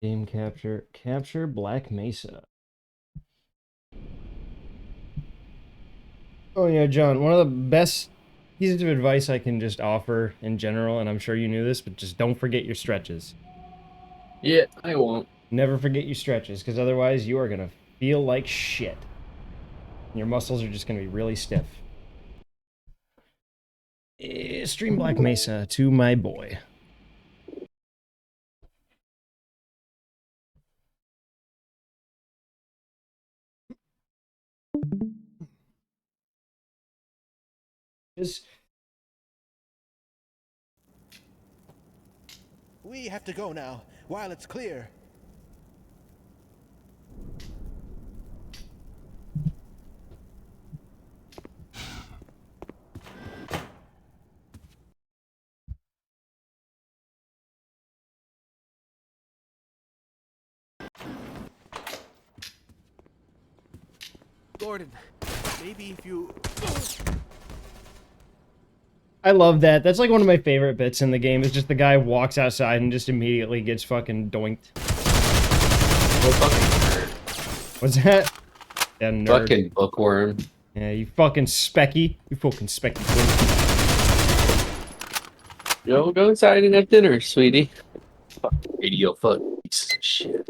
Game capture. Capture Black Mesa. Oh yeah, John, one of the best pieces of advice I can just offer in general, and I'm sure you knew this, but just don't forget your stretches. Yeah, I won't. Never forget your stretches, because otherwise you are gonna feel like shit. Your muscles are just gonna be really stiff. Stream Black Mesa to my boy. Just We have to go now, while it's clear. Gordon, maybe if you... I love that. That's like one of my favorite bits in the game. Is just the guy walks outside and just immediately gets fucking doinked. Well, fucking nerd. What's that? Yeah, nerd. Fucking bookworm. Yeah, you fucking specky. You fucking specky. Yo, go inside and have dinner, sweetie. Fucking radio fuck piece of shit.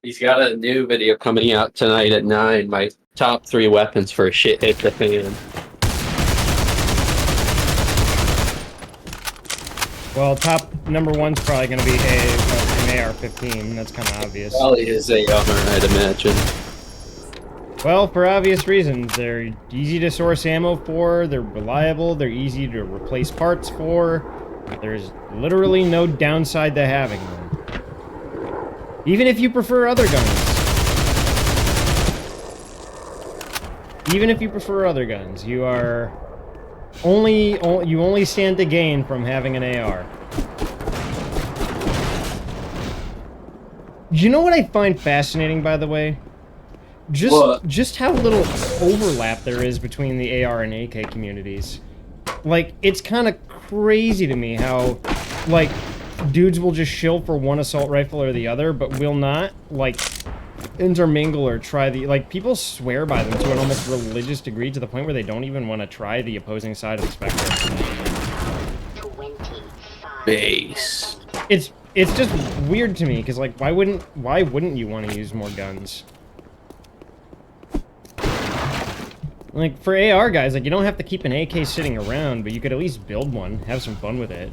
He's got a new video coming out tonight at 9. My top 3 weapons for a shit hit the fan. Well, top number one's probably going to be an AR-15. That's kind of obvious. Probably his AR, I'd imagine. Well, for obvious reasons. They're easy to source ammo for, they're reliable, they're easy to replace parts for. There's literally no downside to having them. Even if you prefer other guns. Even if you prefer other guns, you are... you only stand to gain from having an AR. You know what I find fascinating, by the way? Just how little overlap there is between the AR and AK communities. Like, it's kind of crazy to me how, like, dudes will just shill for one assault rifle or the other, but will not, like, intermingle or try the... Like, people swear by them to an almost religious degree to the point where they don't even want to try the opposing side of the spectrum. Base. It's just weird to me, because, like, why wouldn't you want to use more guns? Like, for AR guys, like, you don't have to keep an AK sitting around, but you could at least build one, have some fun with it.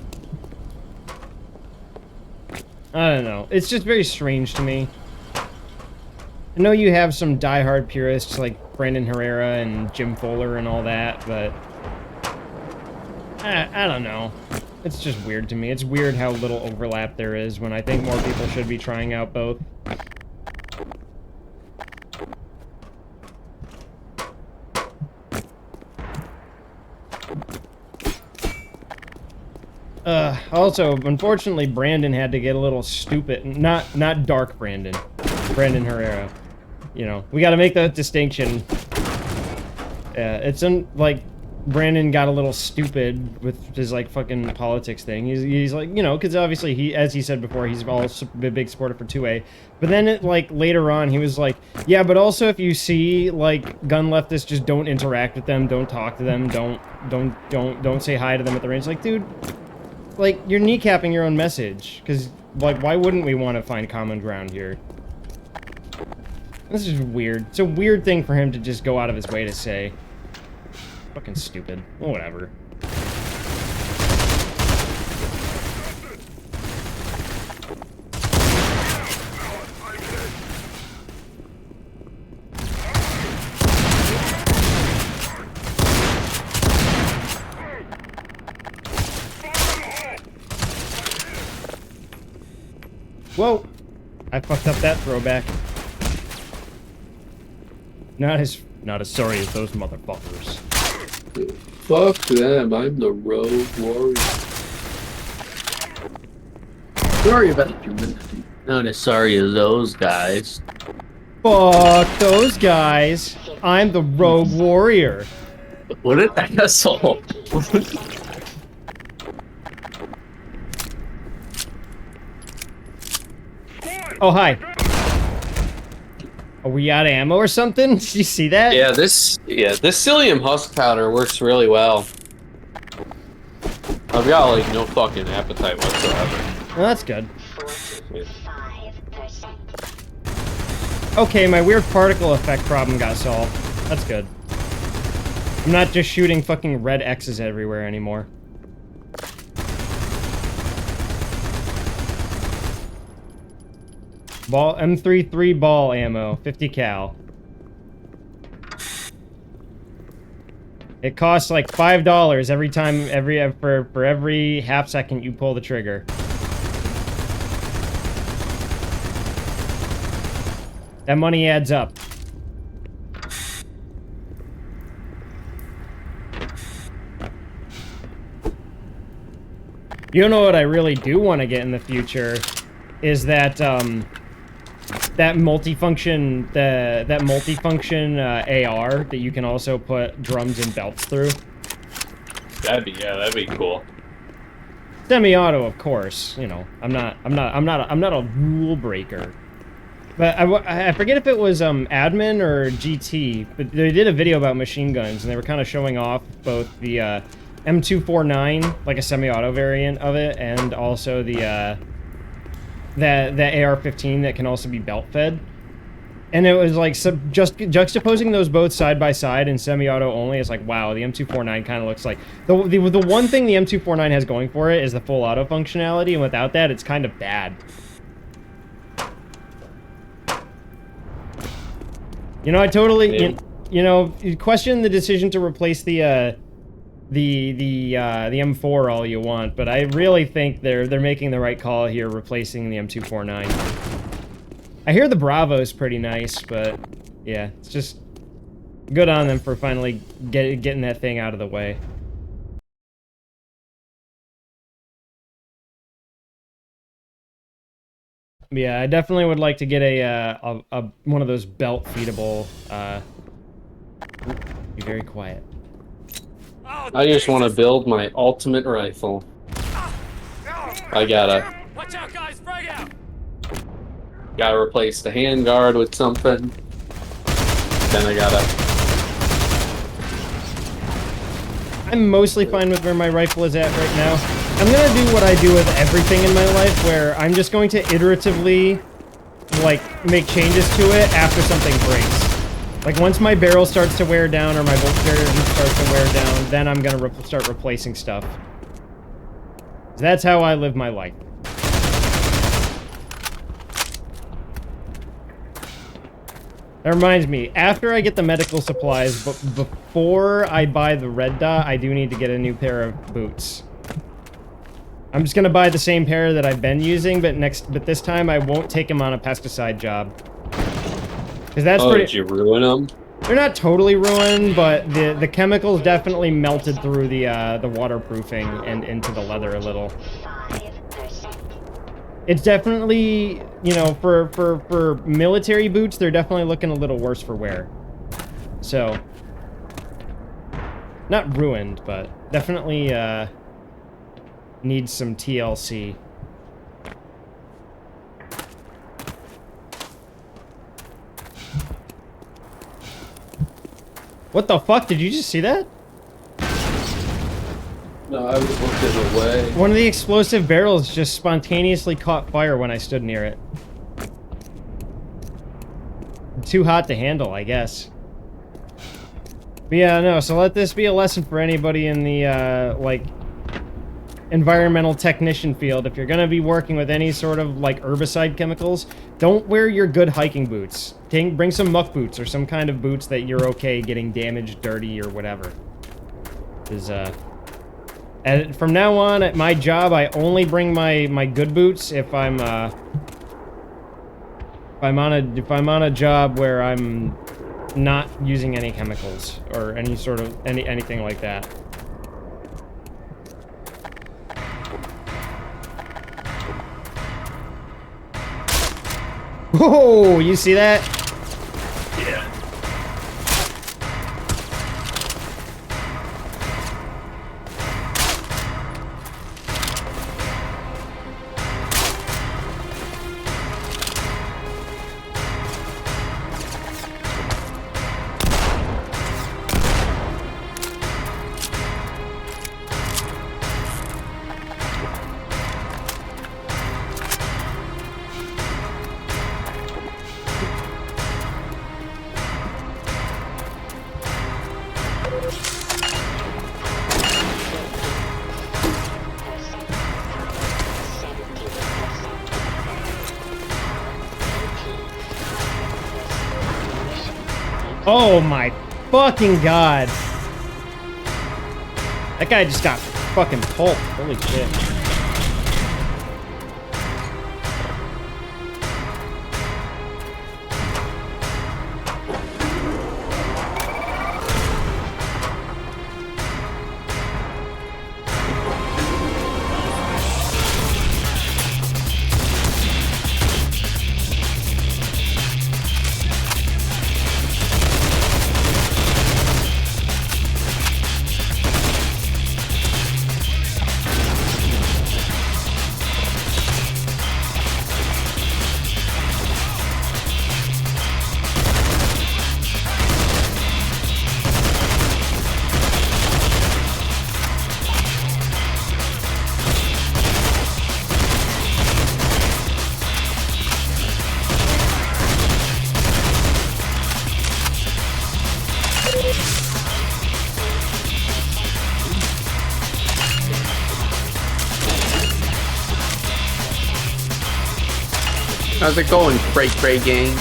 I don't know. It's just very strange to me. I know you have some diehard purists like Brandon Herrera and Jim Fuller and all that, but... I don't know. It's just weird to me. It's weird how little overlap there is when I think more people should be trying out both. Also, unfortunately, Brandon had to get a little stupid. Not dark Brandon. Brandon Herrera. You know, we gotta make that distinction. It's like, Brandon got a little stupid with his, like, fucking politics thing. He's like, you know, because obviously he, as he said before, he's a big supporter for 2A. But then, like, later on, he was like, yeah, but also if you see, like, gun leftists, just don't interact with them, don't talk to them, don't say hi to them at the range. Like, dude... Like, you're kneecapping your own message. Because, like, why wouldn't we want to find common ground here? This is weird. It's a weird thing for him to just go out of his way to say. Fucking stupid. Well, whatever. Whoa! I fucked up that throwback. Not as sorry as those motherfuckers. Fuck them, I'm the rogue warrior. Sorry about you, not as sorry as those guys. Fuck those guys! I'm the rogue warrior. What an asshole. Oh, hi. Are we out of ammo or something? Did you see that? Yeah, this psyllium husk powder works really well. I've got like no fucking appetite whatsoever. Well, that's good. Okay, my weird particle effect problem got solved. That's good. I'm not just shooting fucking red X's everywhere anymore. Ball M33 ball ammo, 50 cal. It costs like $5 every time, for every half second you pull the trigger. That money adds up. You know what I really do want to get in the future is that that multifunction AR that you can also put drums and belts through. That'd be cool. Semi-auto, of course. You know, I'm not a rule breaker. But I forget if it was admin or GT, but they did a video about machine guns, and they were kind of showing off both the M249, like a semi-auto variant of it, and also the AR-15 that can also be belt-fed. And it was like just juxtaposing those both side by side in semi-auto only. It's like, wow, the M249 kind of looks like the one thing the M249 has going for it is the full auto functionality, and without that, it's kind of bad. You know, I totally, you know, question the decision to replace the M4 all you want, but I really think they're making the right call here, replacing the M249. I hear the Bravo's pretty nice, but yeah, it's just good on them for finally getting that thing out of the way. Yeah, I definitely would like to get a one of those belt feedable. Be very quiet. I just want to build my ultimate rifle. I gotta. Watch out, guys! Frag out! Gotta replace the handguard with something. Then I gotta. I'm mostly fine with where my rifle is at right now. I'm gonna do what I do with everything in my life, where I'm just going to iteratively, like, make changes to it after something breaks. Like, once my barrel starts to wear down or my bolt carrier starts to wear down, then I'm gonna start replacing stuff. That's how I live my life. That reminds me, after I get the medical supplies, but before I buy the red dot, I do need to get a new pair of boots. I'm just gonna buy the same pair that I've been using, but this time I won't take them on a pesticide job. Cause that's pretty. Did you ruin them? They're not totally ruined, but the chemicals definitely melted through the waterproofing and into the leather a little. It's definitely, you know, for military boots, they're definitely looking a little worse for wear. So, not ruined, but definitely needs some TLC. What the fuck? Did you just see that? No, I was looking away. One of the explosive barrels just spontaneously caught fire when I stood near it. Too hot to handle, I guess. But yeah, no, so let this be a lesson for anybody in the, like, environmental technician field. If you're gonna be working with any sort of, like, herbicide chemicals, don't wear your good hiking boots. Bring some muck boots or some kind of boots that you're okay getting damaged, dirty, or whatever. Because, and from now on, at my job, I only bring my good boots if I'm on a job where I'm not using any chemicals or any sort of anything like that. Whoa! You see that? Yeah. Oh my fucking god. That guy just got fucking pulped. Holy shit. How's it going, Cray gang?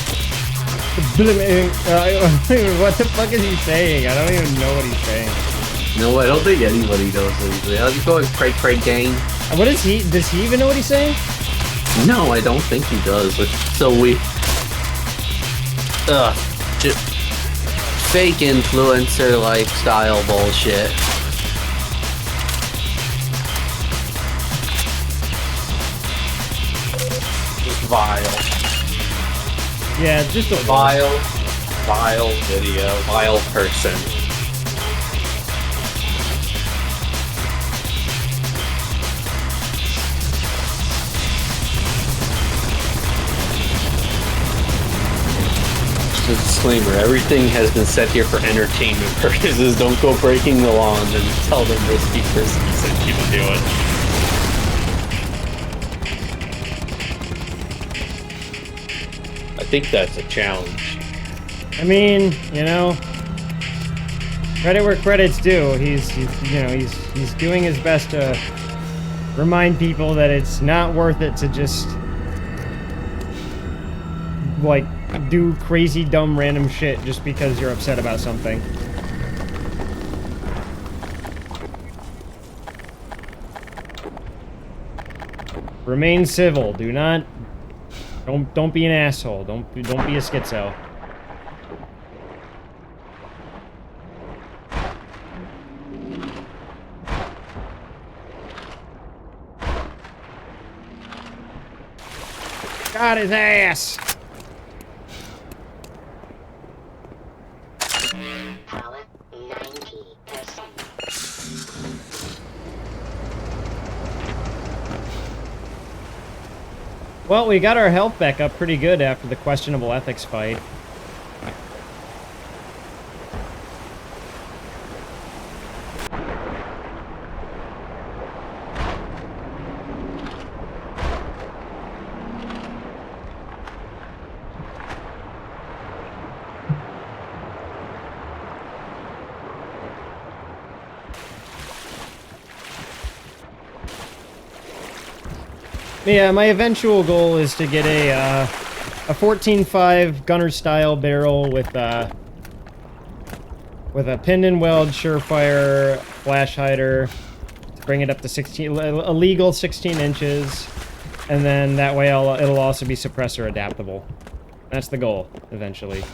What the fuck is he saying? I don't even know what he's saying. No, I don't think anybody knows anything. How's it going, Cray gang? What is he? Does he even know what he's saying? No, I don't think he does. It's so weird. Just fake influencer lifestyle bullshit. Just vile. Yeah, just a Vile video, vile person. Just a disclaimer, everything has been set here for entertainment purposes. Don't go breaking the law and then tell them risky sent you to do it. I think that's a challenge. I mean, you know, credit where credit's due. He's doing his best to remind people that it's not worth it to just like do crazy, dumb, random shit just because you're upset about something. Remain civil. Do not. Don't be an asshole. Don't be a schizo. Got his ass. Power 90%. Well, we got our health back up pretty good after the questionable ethics fight. Yeah, my eventual goal is to get a 14.5 gunner style barrel with a pin and weld surefire flash hider to bring it up to 16, a legal 16 inches, and then that way it'll also be suppressor adaptable. That's the goal eventually.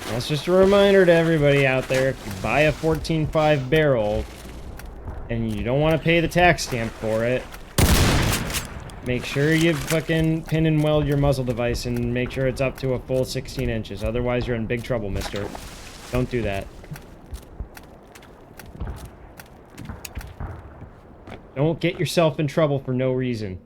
That's just a reminder to everybody out there, if you buy a 14.5 barrel and you don't want to pay the tax stamp for it, make sure you fucking pin and weld your muzzle device and make sure it's up to a full 16 inches. Otherwise, you're in big trouble, mister. Don't do that. Don't get yourself in trouble for no reason.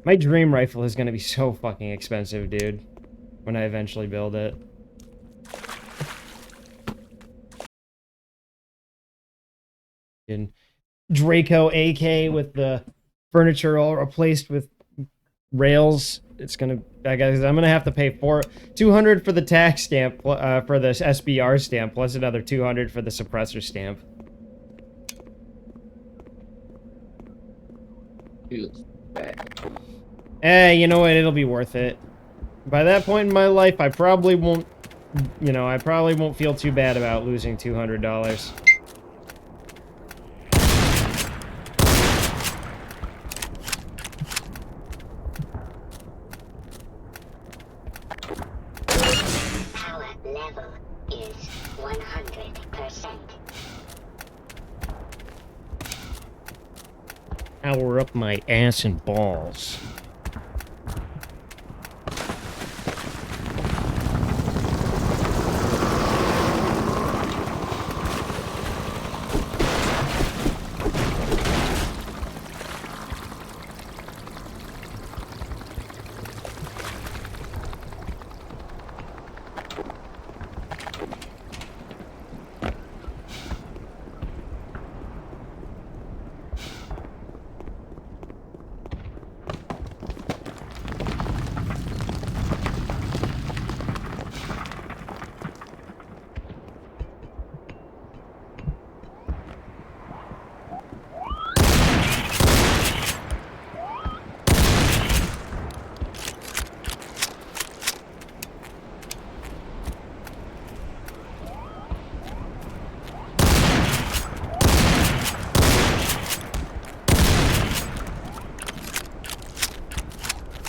My dream rifle is gonna be so fucking expensive, dude, when I eventually build it. And Draco AK with the furniture all replaced with rails. It's gonna, I guess I'm gonna have to pay 200 for the tax stamp, for the SBR stamp, plus another 200 for the suppressor stamp. You know what? It'll be worth it. By that point in my life, I probably won't, you know, I probably won't feel too bad about losing $200. Power level is 100%. Power up my ass and balls.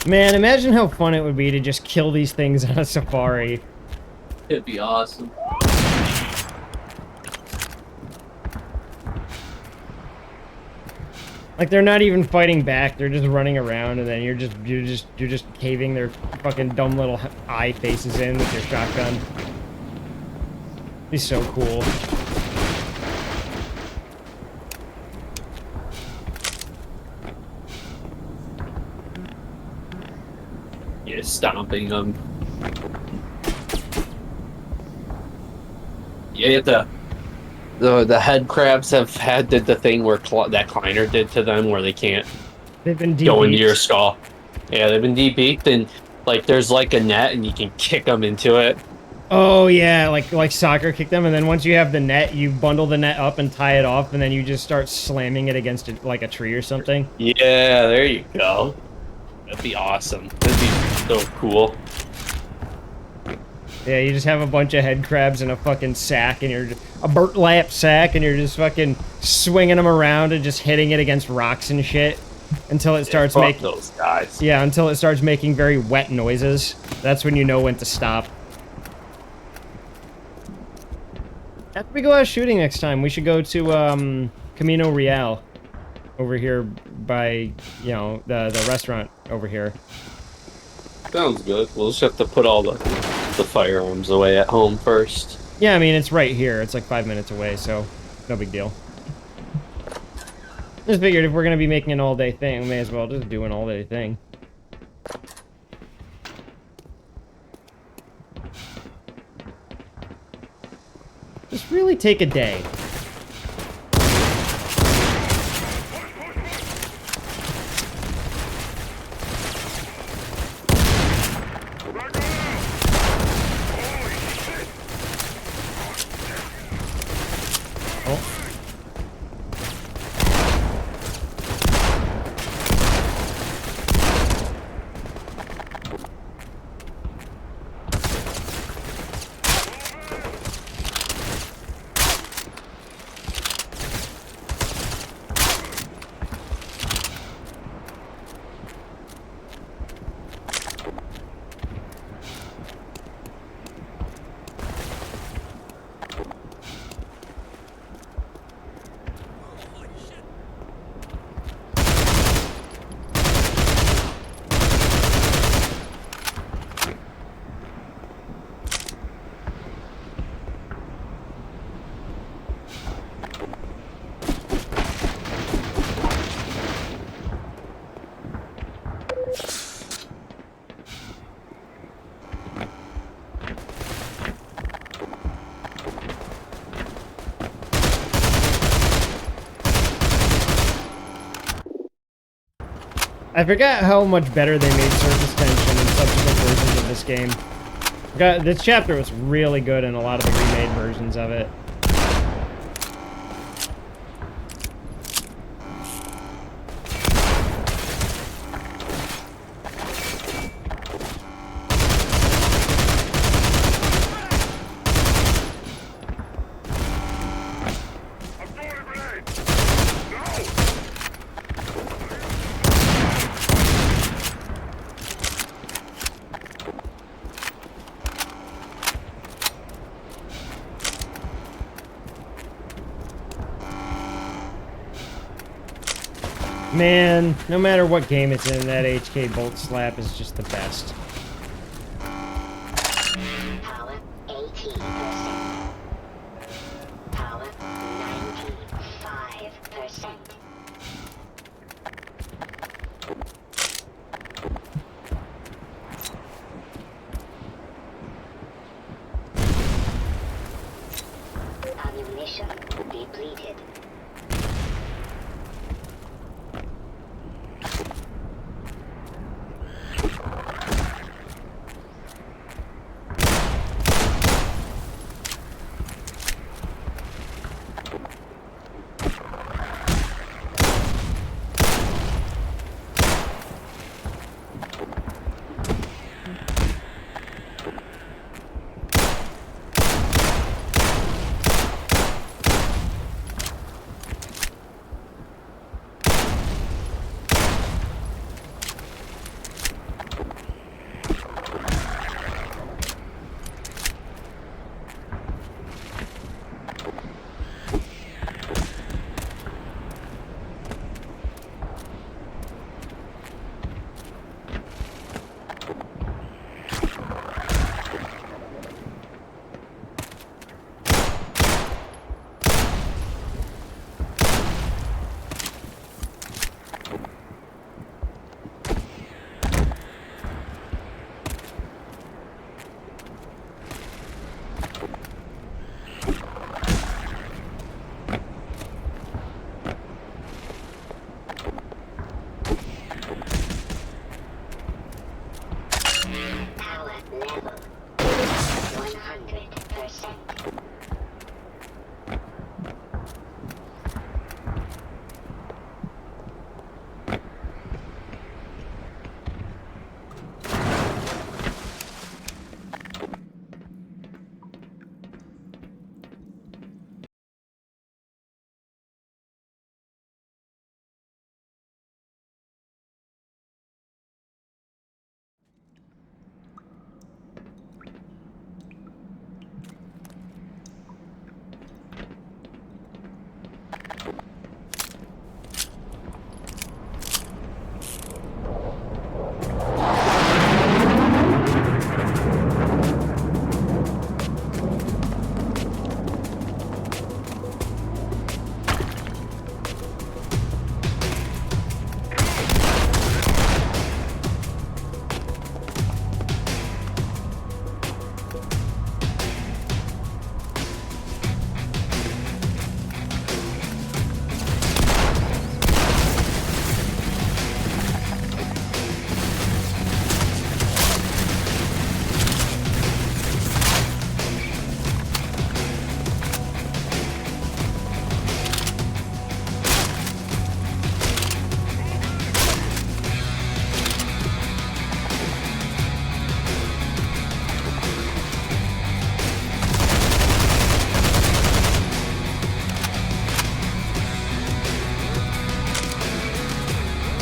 Man, imagine how fun it would be to just kill these things on a safari. It'd be awesome. Like, they're not even fighting back, they're just running around, and then you're just caving their fucking dumb little eye faces in with your shotgun. It'd be so cool. Yeah, stomping them. Yeah, the head crabs did the thing where that Kleiner did to them, where they can't They've been go into debeaked. your skull. Yeah, they've been debeaked, and like there's like a net, and you can kick them into it. Oh yeah, like soccer kick them, and then once you have the net, you bundle the net up and tie it off, and then you just start slamming it against like a tree or something. Yeah, there you go. That'd be awesome. That'd be so cool. Yeah, you just have a bunch of head crabs in a fucking sack, and you're a burlap sack, and you're just fucking swinging them around and just hitting it against rocks and shit until it starts Fuck making. those guys. Yeah, until it starts making very wet noises. That's when you know when to stop. After we go out shooting next time, we should go to Camino Real, over here by, you know, the restaurant over here. Sounds good. We'll just have to put all the firearms away at home first. Yeah, I mean, it's right here. It's like 5 minutes away, so no big deal. Just figured if we're gonna be making an all-day thing, we may as well just do an all-day thing. Just really take a day. I forgot how much better they made surface tension in subsequent versions of this game. This chapter was really good in a lot of the remade versions of it. Man, no matter what game it's in, that HK bolt slap is just the best. Power 80%. Power 95%. Ammunition depleted. Power level 100%.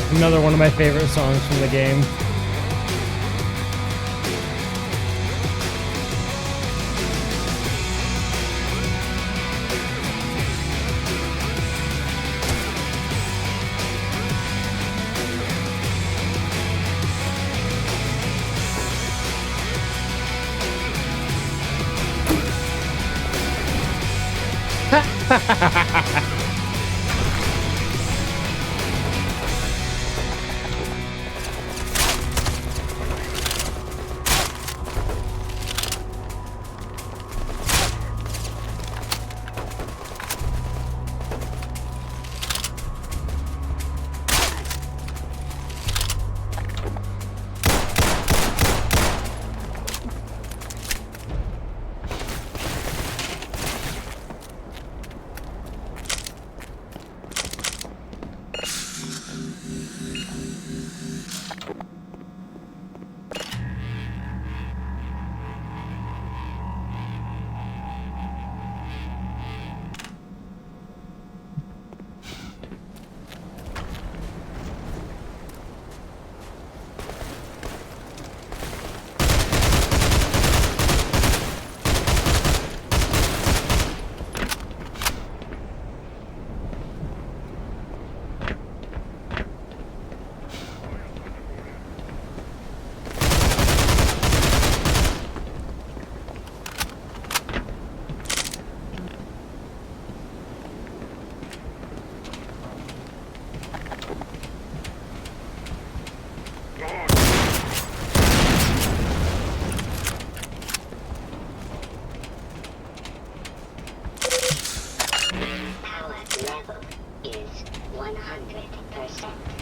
Another one of my favorite songs from the game. 100%.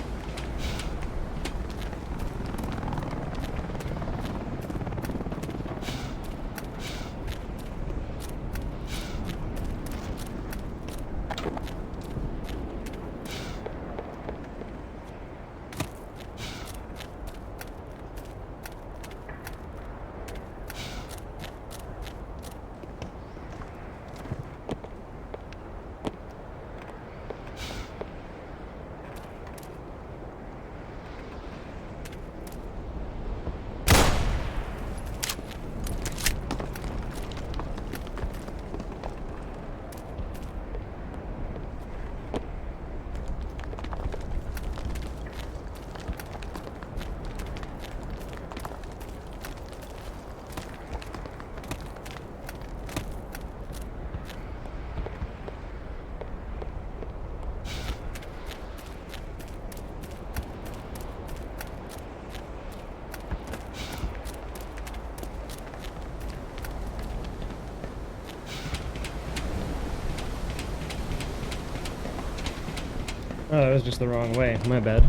Oh, that was just the wrong way. My bad.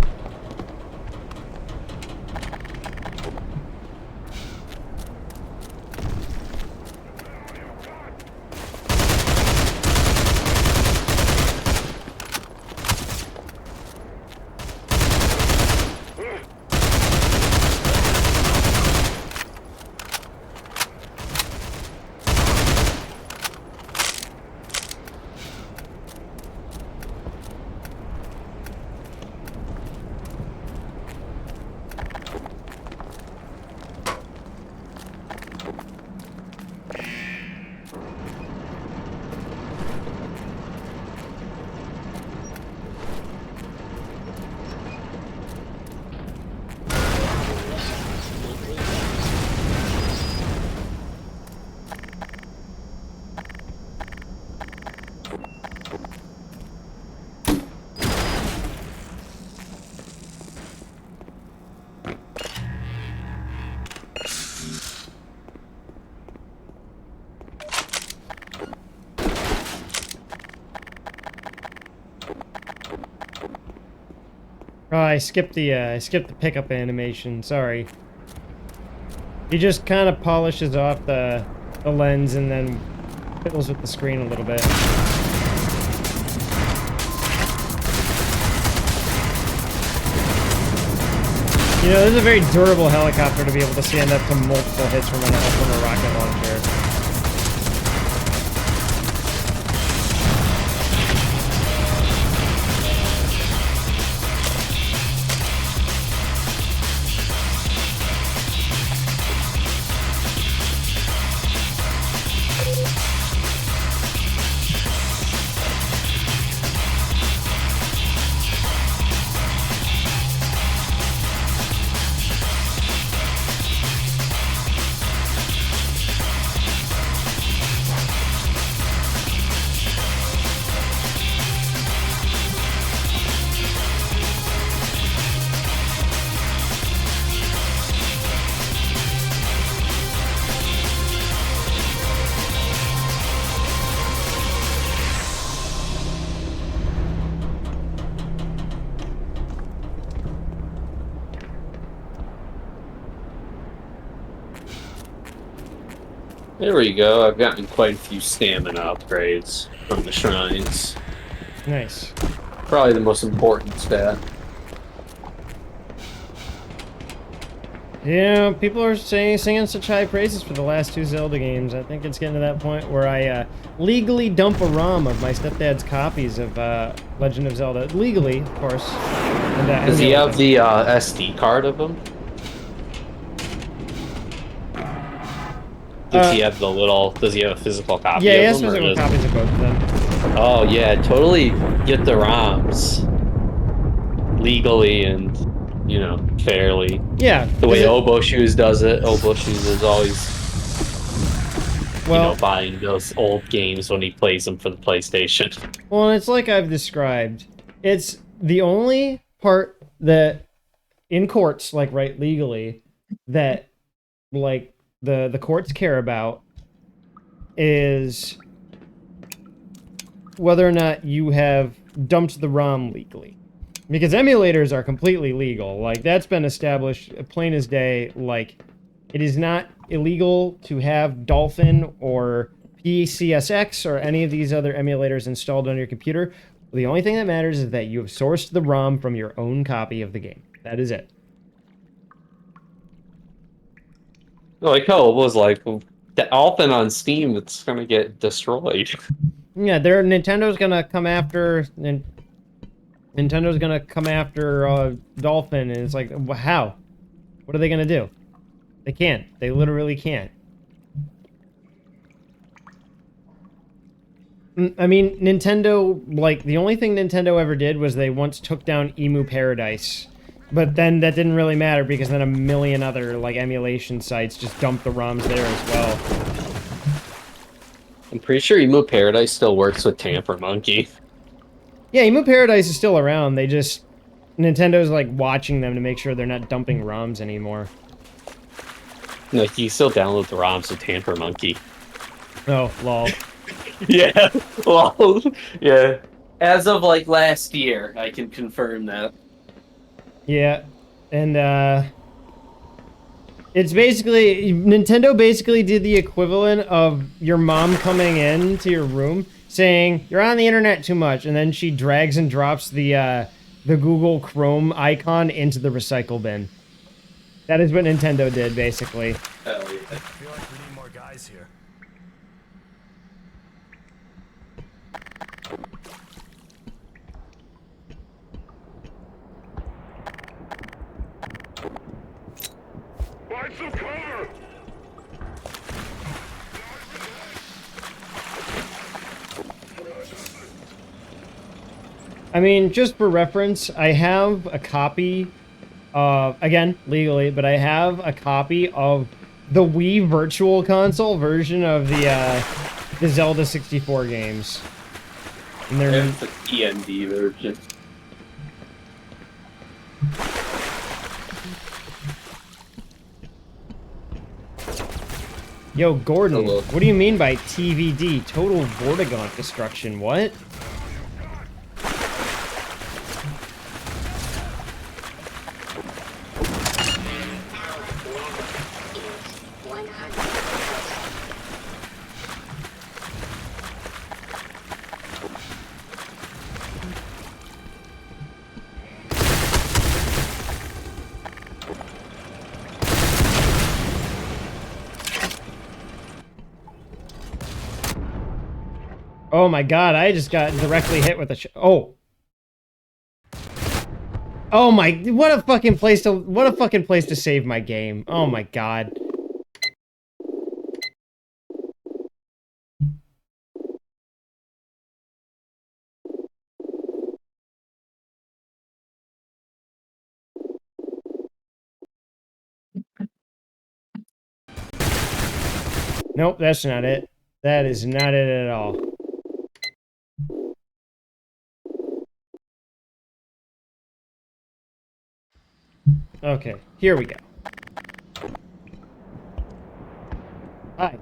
Oh, I skipped the pickup animation. Sorry. He just kind of polishes off the lens and then fiddles with the screen a little bit. You know, this is a very durable helicopter to be able to stand up to multiple hits from a rocket launcher. There we go. I've gotten quite a few stamina upgrades from the shrines. Nice. Probably the most important stat. Yeah, people are singing such high praises for the last two Zelda games. I think it's getting to that point where I legally dump a ROM of my stepdad's copies of Legend of Zelda. Legally, of course. And, Does he have the SD card of them? Does he have the little? Does he have a physical copy? Yeah, he of has them, physical copies of both of them. Oh yeah, totally get the ROMs legally and fairly. Yeah, The way Obo Shoes does it. Obo Shoes is always buying those old games when he plays them for the PlayStation. Well, it's like I've described. It's the only part that in courts, like right legally, that like the courts care about is whether or not you have dumped the ROM legally. Because emulators are completely legal. Like, that's been established plain as day. Like, it is not illegal to have Dolphin or PCSX or any of these other emulators installed on your computer. The only thing that matters is that you have sourced the ROM from your own copy of the game. That is it. Like how it was like the Dolphin on Steam, it's gonna get destroyed. Yeah, Nintendo's gonna come after... Nintendo's gonna come after Dolphin, and it's like, how? What are they gonna do? They can't. They literally can't. I mean, Nintendo, like, the only thing Nintendo ever did was they once took down Emu Paradise. But then that didn't really matter because then a million other, like, emulation sites just dumped the ROMs there as well. I'm pretty sure Emu Paradise still works with Tamper Monkey. Yeah, Emu Paradise is still around. They just... Nintendo's, like, watching them to make sure they're not dumping ROMs anymore. Like, you still download the ROMs with Tamper Monkey. Oh, lol. Yeah, well, yeah. As of, like, last year, I can confirm that. Yeah, and, it's basically... Nintendo basically did the equivalent of your mom coming in to your room saying, you're on the internet too much, and then she drags and drops the Google Chrome icon into the recycle bin. That is what Nintendo did, basically. Oh, yeah. I feel like we need more guys here. Find some cover! I mean, just for reference, I have a copy of, again, legally, but I have a copy of the Wii Virtual Console version of the Zelda 64 games. And they're... It's the END version. Yo, Gordon, Hello. what do you mean by TVD? Total Vortigaunt Destruction, what? Oh my god, I just got directly hit with a oh. Oh my, what a fucking place to save my game. Oh my god. Nope, that's not it. That is not it at all. Okay, here we go. Hi.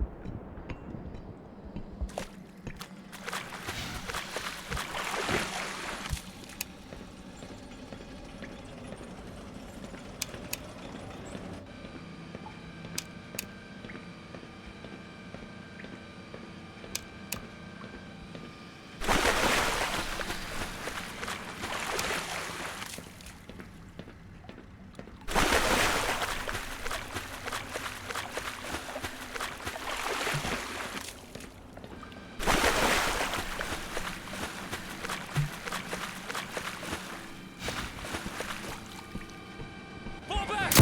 Fall back!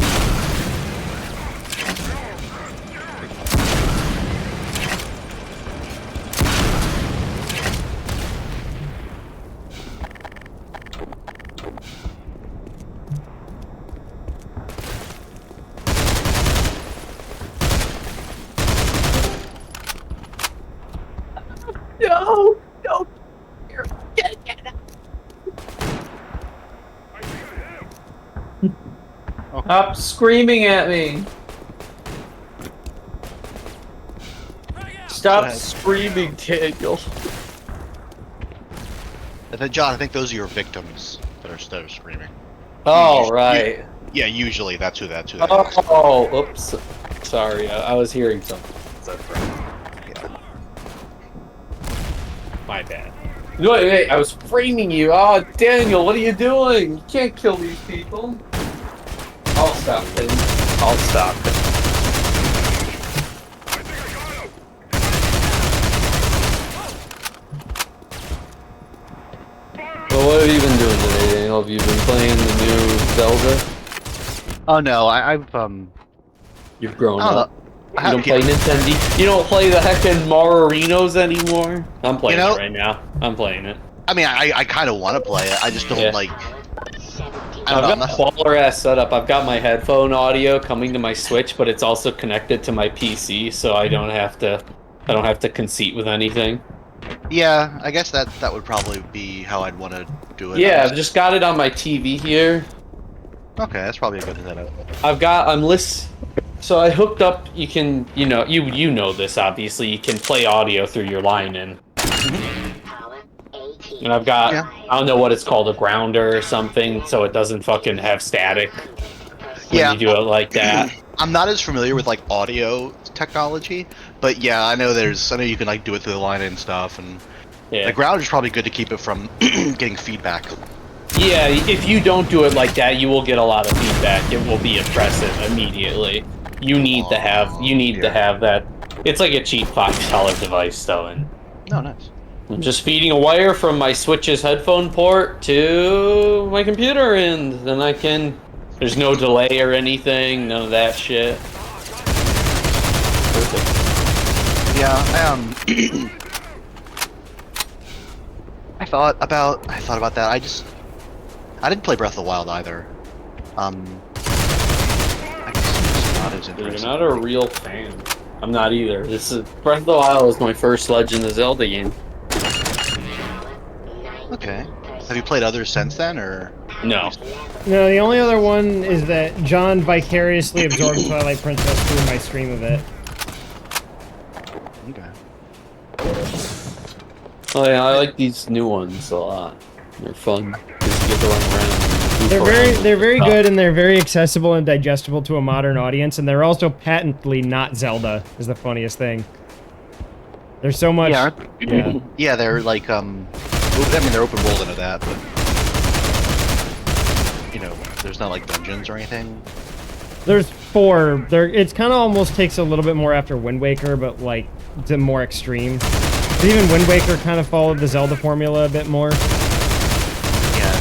No! No! Get out! Stop screaming at me! Frag out! Stop screaming, Daniel. John, I think those are your victims that are screaming. Oh, right. Yeah, usually that's who that is. Oh, oops. Sorry, I was hearing something. Yeah. My bad. No, wait, I was framing you. Oh, Daniel, what are you doing? You can't kill these people. I'll stop it. I'll stop it. Well, what have you been doing today, Daniel? Have you been playing the new Zelda? Oh no, I've You've grown I don't up. know. You don't play Nintendo? You don't play the heckin' Marinos anymore? I'm playing it right now. I'm playing it. I mean, I kind of want to play it. I just don't like. I've got a baller ass setup. I've got my headphone audio coming to my Switch, but it's also connected to my PC, so I don't have to conceit with anything. Yeah, I guess that would probably be how I'd want to do it. Yeah, I've just got it on my TV here. Okay, that's probably a good setup. So I hooked up. You can, you know this obviously. You can play audio through your line in. And I've got, I don't know what it's called, a grounder or something, so it doesn't fucking have static when you do it like that. I'm not as familiar with like audio technology, but yeah, I know you can like do it through the line and stuff, and the grounder is probably good to keep it from getting feedback. Yeah, if you don't do it like that, you will get a lot of feedback. It will be oppressive immediately. You need to have that. It's like a cheap $5 device though, and no, nice. I'm just feeding a wire from my Switch's headphone port to my computer, and then I can. There's no delay or anything, none of that shit. Perfect. Yeah, I thought about that. I didn't play Breath of the Wild either. I guess it's not as interesting. You're not a real fan. I'm not either. Breath of the Wild was my first Legend of Zelda game. Okay. Have you played others since then, or? No. No, the only other one is that John vicariously absorbed Twilight Princess through my stream of it. Okay. Oh yeah, I like these new ones a lot. They're fun because you get to run around. They're very good, and they're very accessible and digestible to a modern audience, and they're also patently not Zelda. Is the funniest thing. There's so much. Yeah. Yeah, they're like I mean, they're open world into that, but you know, there's not like dungeons or anything. There's 4. It's kind of almost takes a little bit more after Wind Waker, but like to more extreme. But even Wind Waker kind of followed the Zelda formula a bit more. Yeah.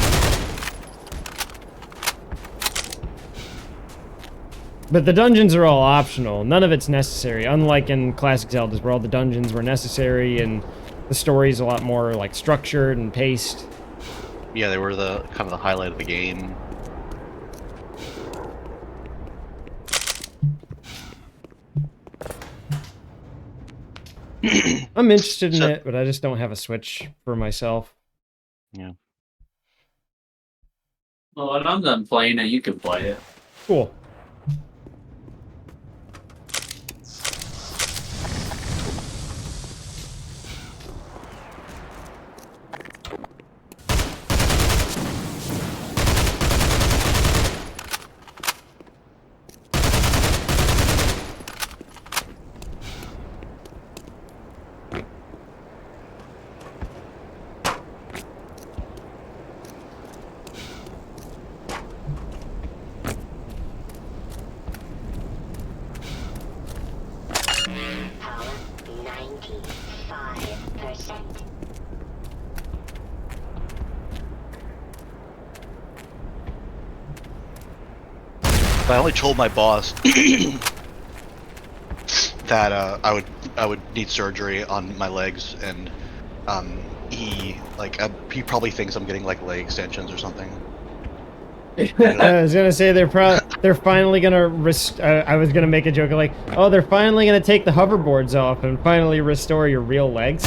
But the dungeons are all optional. None of it's necessary. Unlike in classic Zeldas, where all the dungeons were necessary and the story's a lot more like structured and paced. Yeah, they were the kind of the highlight of the game. I'm interested in it, but I just don't have a Switch for myself. Yeah. Well, when I'm done playing it, you can play it. Cool. I only told my boss that I would need surgery on my legs, and he probably thinks I'm getting like leg extensions or something. I was gonna say they're finally gonna I was gonna make a joke like, oh, they're finally gonna take the hoverboards off and finally restore your real legs.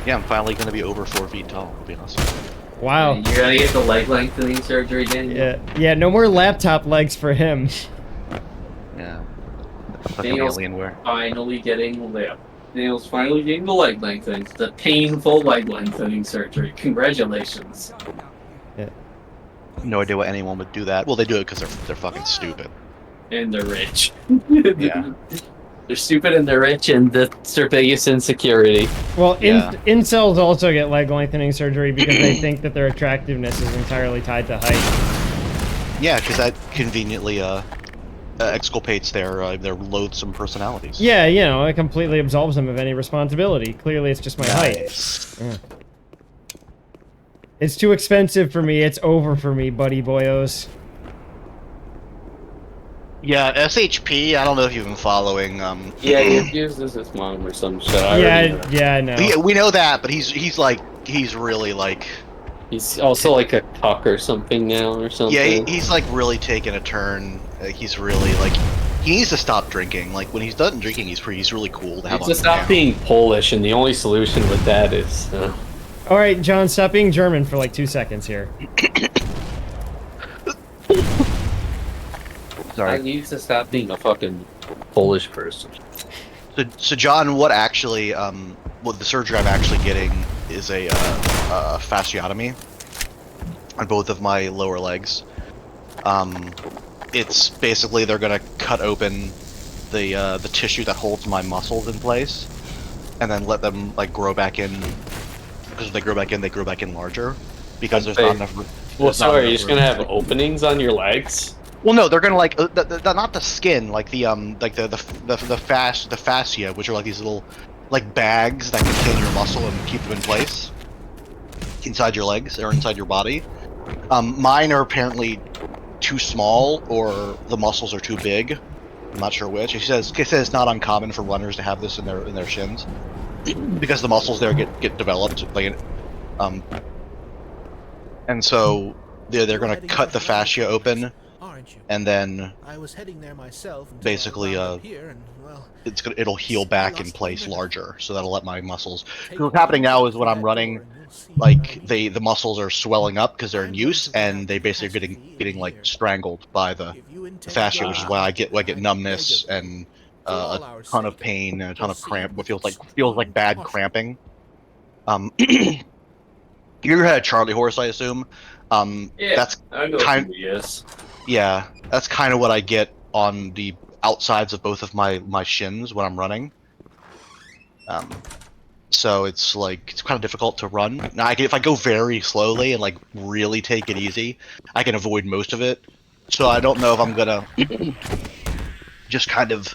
Yeah, I'm finally gonna be over 4 feet tall, to be honest. Wow. You're gonna get the leg lengthening surgery, Daniel? Yeah, no more laptop legs for him. Yeah. Daniel's finally getting lift. Nails finally getting the leg lengthening. The painful leg lengthening surgery. Congratulations. Yeah. No idea why anyone would do that. Well, they do it because they're fucking stupid. And they're rich. Yeah. They're stupid and they're rich, and that's their biggest insecurity. Well, Yeah. incels also get leg lengthening surgery because they think that their attractiveness is entirely tied to height. Yeah, because that conveniently exculpates their loathsome personalities. Yeah, you know, it completely absolves them of any responsibility. Clearly, it's just my Nice. height. Yeah. It's too expensive for me. It's over for me, buddy boyos. Yeah, SHP. I don't know if you've been following. Yeah, he uses his mom or some shit. Yeah, I know. We know that, but he's really like. He's also like a cuck or something now or something. Yeah, he's like really taking a turn. He's really like. He needs to stop drinking. Like when he's done drinking, he's really cool to have on. Just stop being Polish, and the only solution with that is. All right, John, stop being German for like 2 seconds here. Sorry. I need to stop being a fucking Polish person. So John, what actually, what the surgery I'm actually getting is a fasciotomy on both of my lower legs. It's basically they're gonna cut open the tissue that holds my muscles in place, and then let them like grow back in. Because if they grow back in larger. Because there's not enough. Well, so are you just gonna have openings on your legs? Well, no, they're gonna like not the skin, like the fascia, which are like these little like bags that contain your muscle and keep them in place inside your legs or inside your body. Mine are apparently too small, or the muscles are too big. I'm not sure which. He says it's not uncommon for runners to have this in their shins because the muscles there get developed, like, and so they're gonna cut the fascia open. And then I was heading there myself basically here and, well, it'll heal back in place larger, so that'll let my muscles. Because what's happening now is when I'm running, like the muscles are swelling up because they're in use, and they basically are getting like strangled by the fascia, which is why I get numbness and a ton of pain and a ton of cramp. What feels like bad cramping. You ever had a Charlie horse, I assume? Yeah, that's I know kind. yes. Yeah, that's kind of what I get on the outsides of both of my shins when I'm running. So it's like it's kind of difficult to run. Now, if I go very slowly and like really take it easy, I can avoid most of it. So I don't know if I'm gonna just kind of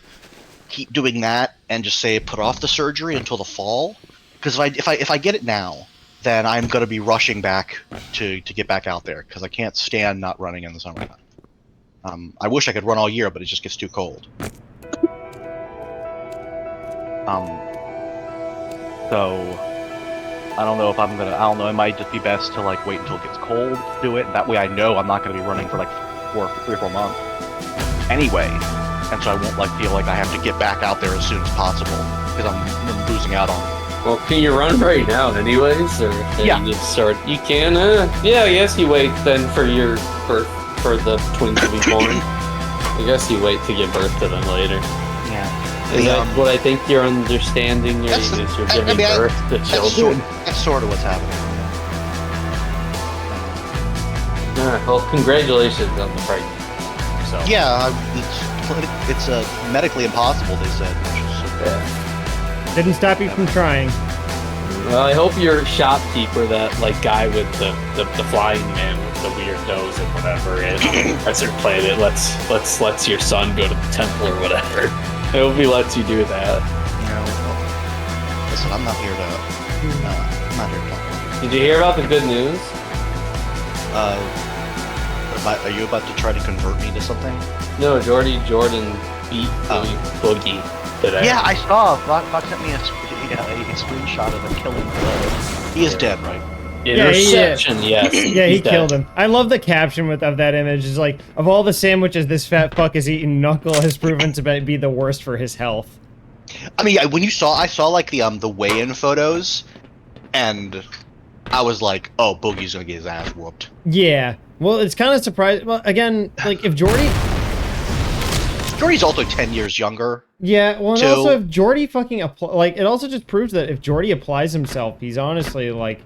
keep doing that and just say put off the surgery until the fall. Because if I get it now, then I'm gonna be rushing back to get back out there because I can't stand not running in the summertime. I wish I could run all year, but it just gets too cold. So I don't know if I'm gonna. I don't know. It might just be best to like wait until it gets cold to do it. That way, I know I'm not gonna be running for like 3 or 4 months anyway, and so I won't like feel like I have to get back out there as soon as possible because I'm losing out on. Well, can you run right now, anyways, or can you just start? You can. Yeah, I guess you wait then for your birth. For the twins to be born. I guess you wait to give birth to them later. Yeah. Is that what I think you're understanding? You're giving birth to children? That's sort of what's happening. Well, congratulations on the pregnancy. So. Yeah, it's medically impossible, they said. Yeah. Didn't stop you from trying. Well, I hope your shopkeeper, that like guy with the flying man with the weird nose and whatever, is Desert Planet lets your son go to the temple or whatever. I hope he lets you do that. No. Listen, I'm not here to. I'm not here to talk. Did you hear about the good news? Are you about to try to convert me to something? No, Jordan beat Boogie today. Yeah, I saw. Fox sent me a screenshot of him killing Blood. He is dead, right? Interception, yes. Yeah, he killed him. I love the caption of that image. It's like, of all the sandwiches this fat fuck has eaten, Knuckle has proven to be the worst for his health. I mean, when I saw like the weigh-in photos, and I was like, oh, Boogie's gonna get his ass whooped. Yeah. Well, it's kind of surprising. Well, again, like if Jordy Jordy's also 10 years younger. Yeah, well, and Two. also if Jordy fucking like, it also just proves that if Jordy applies himself, he's honestly like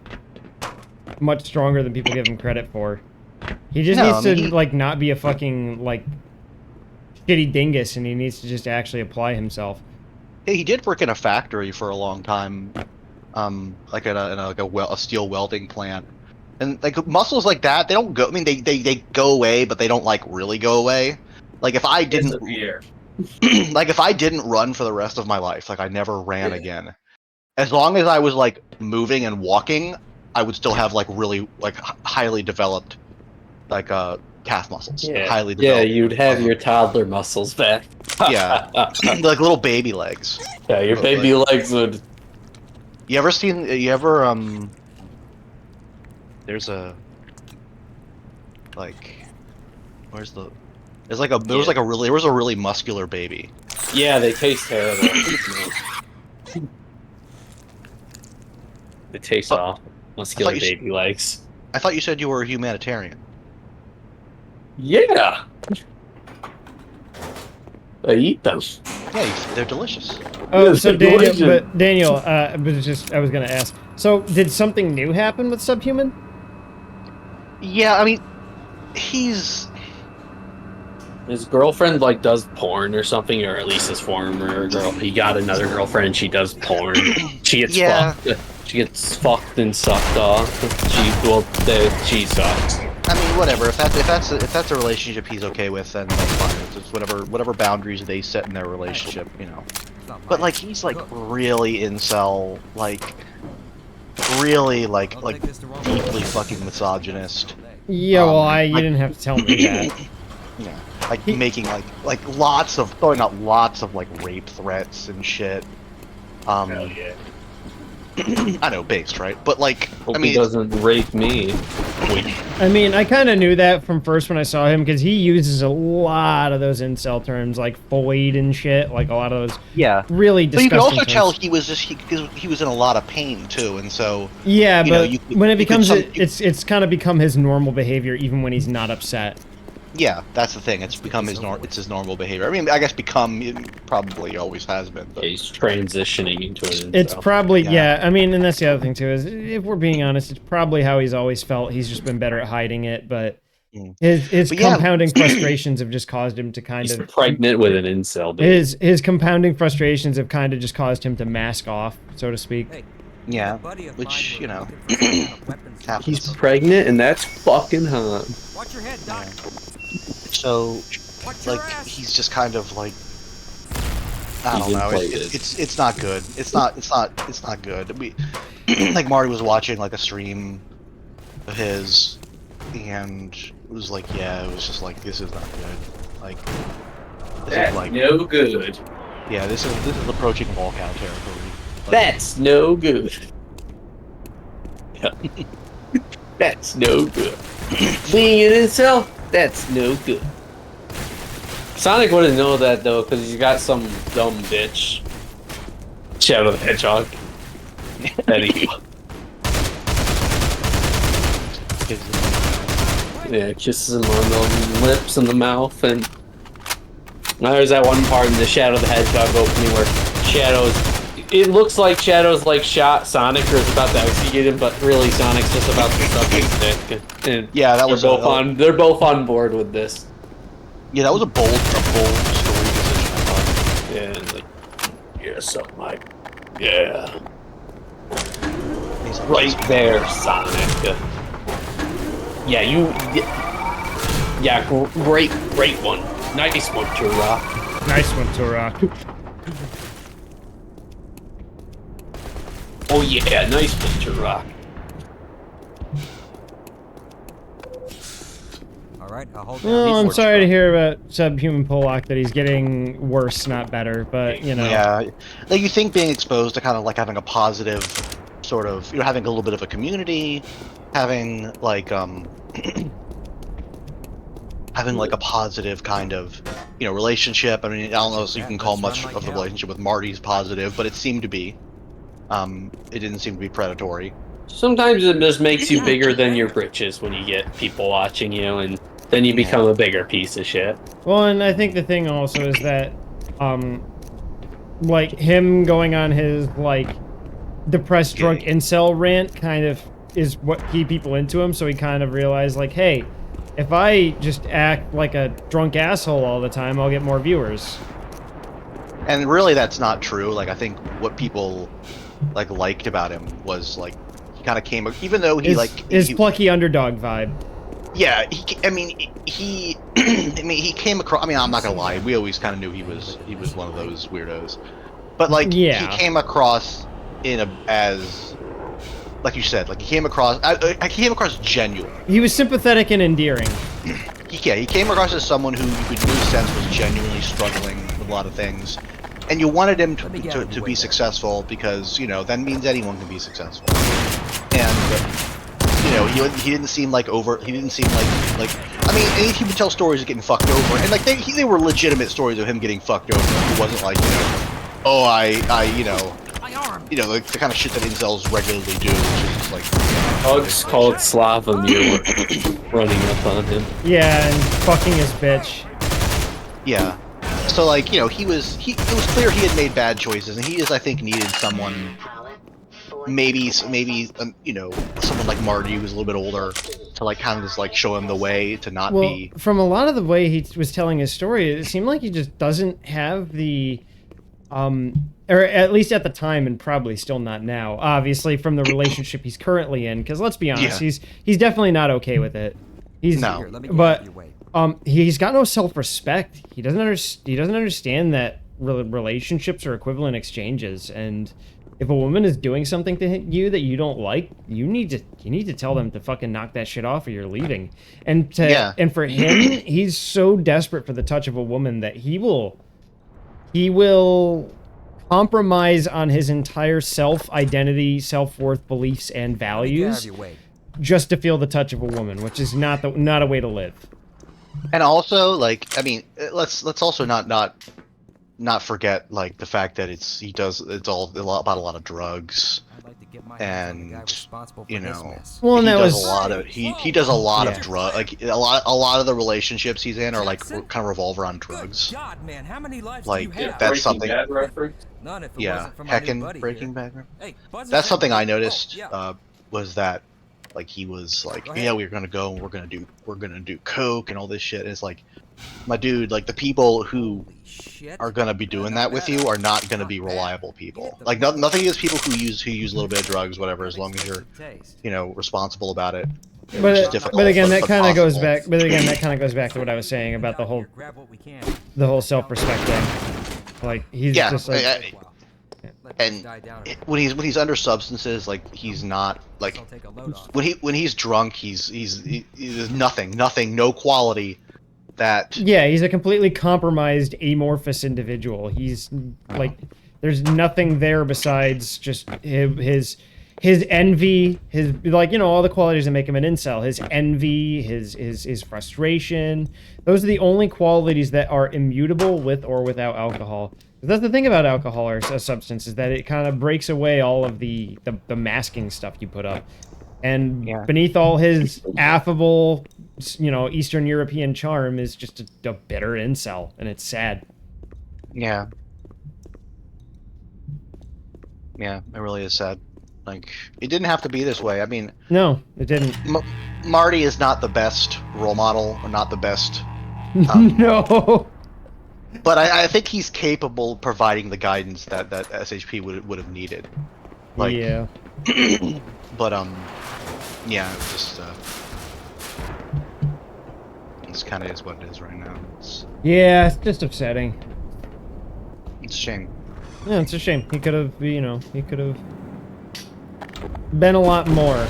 much stronger than people give him credit for. He just No, needs I mean, to like not be a fucking like shitty dingus, and he needs to just actually apply himself. He did work in a factory for a long time, like in a steel welding plant, and like muscles like that, they don't go. I mean, they go away, but they don't like really go away. Like if I didn't, like if I didn't run for the rest of my life, like I never ran again. As long as I was like moving and walking, I would still have like really like highly developed like calf muscles. Yeah, Highly yeah, developed. you'd have your toddler muscles back. Yeah, like little baby legs. Yeah, your baby legs would. You ever seen? You ever There's a like, where's the? There's like a there was like a really there was a really muscular baby. Yeah, they taste terrible. They taste off. Muscular baby legs. I thought you said you were a humanitarian. Yeah. I eat them. Yeah, they're delicious. Oh, Yeah, so they're Daniel, delicious. but Daniel, I was gonna ask. So, did something new happen with Subhuman? Yeah, I mean, he's. His girlfriend like does porn or something, or at least his former girl. He got another girlfriend. She does porn. She gets fucked. She gets fucked and sucked off. She sucks. I mean, whatever. If that's a relationship he's okay with, then that's fine. It's whatever boundaries they set in their relationship, you know. But like, he's like really incel, like really like deeply fucking misogynist. Yeah, well, you didn't have to tell me that. Yeah, like making like lots of throwing out lots of like rape threats and shit. Hell yeah. I know, based, right? But like, Hope I mean, he doesn't rape me. I mean, I kind of knew that from first when I saw him, because he uses a lot of those incel terms, like void and shit, like a lot of those really but disgusting you can also terms. tell he was just he was in a lot of pain too, and so Yeah, but when it becomes it's kind of become his normal behavior, even when he's not upset. yeah, that's the thing. It's become his normal behavior. I mean, I guess it probably always has been. But. He's transitioning into an incel. It's probably yeah. I mean, and that's the other thing too, is if we're being honest, it's probably how he's always felt. He's just been better at hiding it, but his compounding frustrations have just caused him to kind of pregnant with an incel. Dude. His compounding frustrations have kind of just caused him to mask off, so to speak. Yeah, which you know happens. He's pregnant, and that's fucking hot. Watch your head, Doc. So, like, he's just kind of like, I don't know. It's not good. It's not good. Like Marty was watching like a stream of his, and it was like, yeah, it was just like, this is not good. Like, this is like no good. Yeah, this is approaching wall count territory. Like, That's no good. That's no good. Being an incel, that's no good. Sonic wouldn't know that though, because he's got some dumb bitch. Shadow the Hedgehog. Yeah, kisses him on the lips and the mouth, and there's that one part in the Shadow the Hedgehog opening where it looks like Shadow's like shot Sonic or is about to execute him, but really Sonic's just about to suck his dick. And yeah, that was they're both on board with this. Yeah, that was a bold story decision, I thought. Yeah, and like, yeah, something like, yeah. He's right there, Sonic. Yeah, great one. Nice one, Turok. Nice one, Turok. Oh yeah, nice one, Turok. Alright, I'll hold down. Well, I'm sorry to hear about Subhuman Pollock, that he's getting worse, not better, but, you know. Yeah, like you think being exposed to kind of like having a positive sort of, you know, having a little bit of a community, having like, having like a positive kind of, you know, relationship. I mean, I don't know if you can call much of the relationship with Marty's positive, but it seemed to be. It didn't seem to be predatory. Sometimes it just makes you bigger than your britches when you get people watching you, and then you become a bigger piece of shit. Well, and I think the thing also is that, like, him going on his, like, depressed, drunk incel rant kind of is what keyed people into him, so he kind of realized, like, hey, if I just act like a drunk asshole all the time, I'll get more viewers. And really, that's not true. Like, I think what people, like, liked about him was, like, he kind of came, even though he, his plucky underdog vibe. Yeah, I mean, he came across. I mean, I'm not gonna lie. We always kind of knew he was one of those weirdos, but like, yeah. he came across as, like you said, like he came across genuine. He was sympathetic and endearing. He came across as someone who you could really sense was genuinely struggling with a lot of things, and you wanted him to be successful because, you know, that means anyone can be successful, and. You know, he didn't seem like he didn't seem like I mean, and he would tell stories of getting fucked over, and like they were legitimate stories of him getting fucked over. It wasn't like, you know, oh, you know, like the kind of shit that incels regularly do, which is just like, Hugs called Slavomir running up on him. Yeah, and fucking his bitch. Yeah. So like, you know, it was clear he had made bad choices, and he I think needed someone. Maybe you know, someone like Marty who was a little bit older to like kind of just like show him the way to not be. From a lot of the way he was telling his story, it seemed like he just doesn't have the, or at least at the time, and probably still not now. Obviously, from the relationship he's currently in, because let's be honest, he's definitely not okay with it. He's but he's got no self-respect. He doesn't understand that relationships are equivalent exchanges, and if a woman is doing something to you that you don't like, you need to tell them to fucking knock that shit off or you're leaving. And for him, he's so desperate for the touch of a woman that he will compromise on his entire self-identity, self-worth, beliefs, and values just to feel the touch of a woman, which is not a way to live. And also, like, I mean, let's also not forget like the fact that it's all about a lot of drugs, and you know, well, and he does a lot of drug, like a lot of the relationships he's in are like kind of revolve around drugs. God, man, how many lives like do you have? that's something. Bad reference? None if it Yeah, wasn't for my new heckin' buddy Breaking here. Bad. Hey, Buzz is That's something I everywhere. noticed. Oh, yeah. Was that like he was like, Go yeah, ahead. we're gonna go and we're gonna do coke and all this shit. And it's like, my dude, like the people who Holy shit. are gonna be doing that with you are not gonna be reliable people. Like nothing against people who use a little bit of drugs, whatever, as long as you're, you know, responsible about it. But again, that kind of goes possible. back. But again, that kind of goes back to what I was saying about the whole Grab what we can. self-respect thing. Like he's Yeah, just like, Let and things die down. when he's under substances, like he's not like I'll take a load off. when he's drunk, he's nothing, no quality. That yeah, he's a completely compromised, amorphous individual. He's like, there's nothing there besides just his envy, his, like, you know, all the qualities that make him an incel. His envy, his frustration. Those are the only qualities that are immutable with or without alcohol. That's the thing about alcohol or a substance, is that it kind of breaks away all of the masking stuff you put up. And beneath all his affable, you know, Eastern European charm is just a bitter incel, and it's sad. Yeah. Yeah, it really is sad. Like, it didn't have to be this way. I mean, no, it didn't. Marty is not the best role model, or not the best. No. But I think he's capable of providing the guidance that SHP would have needed. Like, yeah. But yeah, it's just it's kind of is what it is right now. Yeah, it's just upsetting. It's a shame. Yeah, it's a shame. He could have, you know, been a lot more.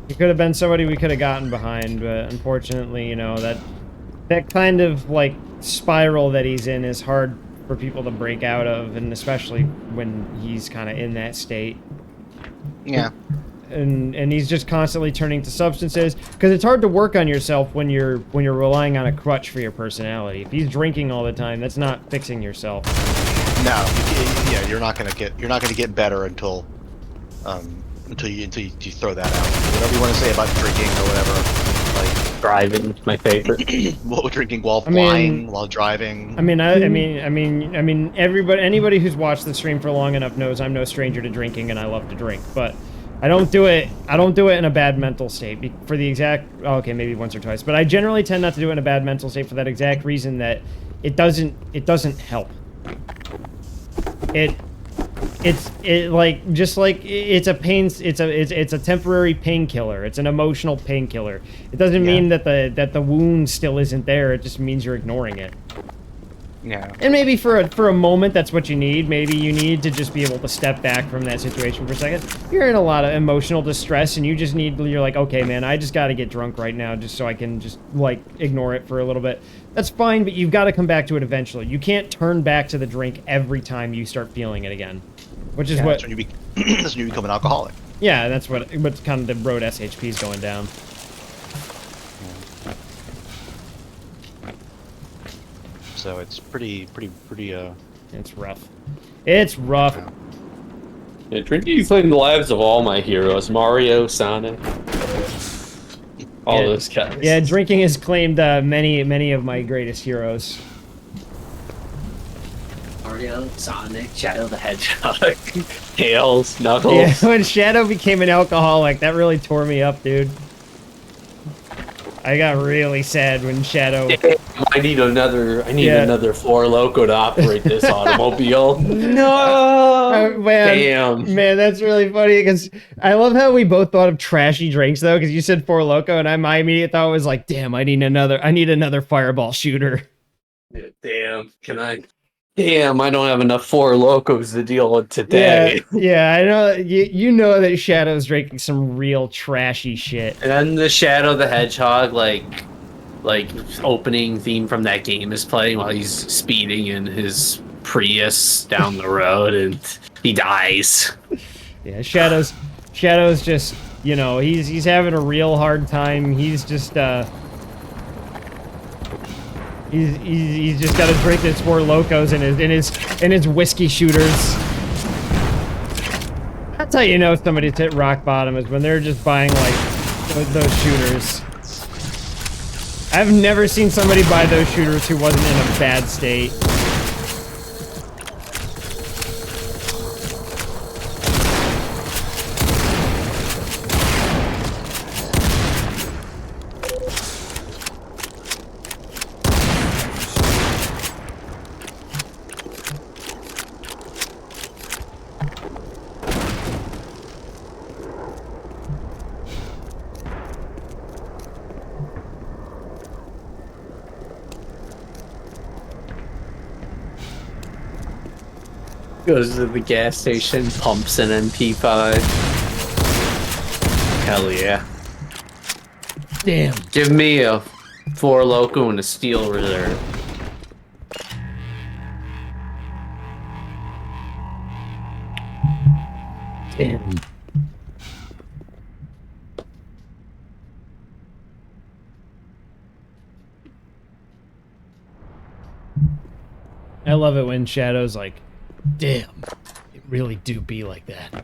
He could have been somebody we could have gotten behind, but unfortunately, you know, that kind of like spiral that he's in is hard for people to break out of, and especially when he's kind of in that state. Yeah. And he's just constantly turning to substances, because it's hard to work on yourself when you're relying on a crutch for your personality. If he's drinking all the time, that's not fixing yourself. No, yeah, you're not gonna get better until you throw that out. Whatever you want to say about drinking or whatever, like Driving, my favorite. While drinking, while I mean- flying, while driving. I mean, anybody who's watched the stream for long enough knows I'm no stranger to drinking, and I love to drink. But I don't do it in a bad mental state for the exact. Okay, maybe once or twice, but I generally tend not to do it in a bad mental state for that exact reason that it doesn't help. It's a temporary painkiller. It's an emotional painkiller. It doesn't mean that the wound still isn't there. It just means you're ignoring it. Yeah. And maybe for a moment that's what you need. Maybe you need to just be able to step back from that situation for a second. You're in a lot of emotional distress and you're like, okay, man, I just got to get drunk right now just so I can just like ignore it for a little bit. That's fine, but you've got to come back to it eventually. You can't turn back to the drink every time you start feeling it again. Which is what... That's when you become an alcoholic. Yeah, that's what's kind of the road SHP's going down. So it's pretty. It's rough. It's rough. Yeah, drinking claimed the lives of all my heroes. Mario, Sonic. All those guys. Yeah, drinking has claimed many of my greatest heroes. Mario, Sonic, Shadow the Hedgehog, Tails, Knuckles. Yeah, when Shadow became an alcoholic, that really tore me up, dude. I got really sad when Shadow... I need another Four Loko to operate this automobile. No! Damn. Man, that's really funny, because I love how we both thought of trashy drinks, though, because you said Four Loko, and my immediate thought was like, damn, I need another fireball shooter. Damn, Damn, I don't have enough Four Locos to deal with today. Yeah, I know. You know that Shadow's drinking some real trashy shit. And then the Shadow the Hedgehog, like opening theme from that game is playing while he's speeding in his Prius down the road, and he dies. Yeah, Shadow's just, you know, he's having a real hard time. He's just he's just got to drink his Four Locos and his whiskey shooters. That's how you know somebody's hit rock bottom, is when they're just buying like those shooters. I've never seen somebody buy those shooters who wasn't in a bad state. Goes to the gas station, pumps an MP5. Hell yeah. Damn. Give me a Four Loko and a Steel Reserve. Damn. I love it when Shadow's like, damn, it really do be like that.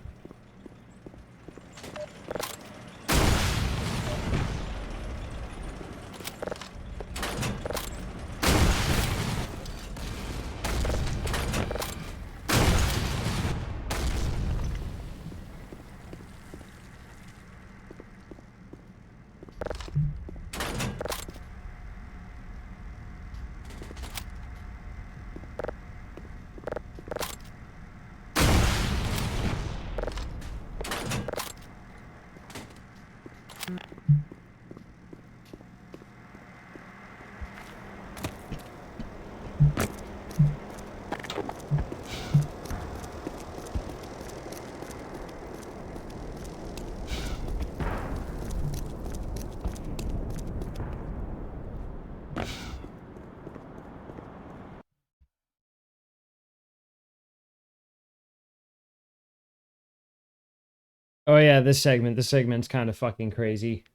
Oh yeah, this segment's kind of fucking crazy.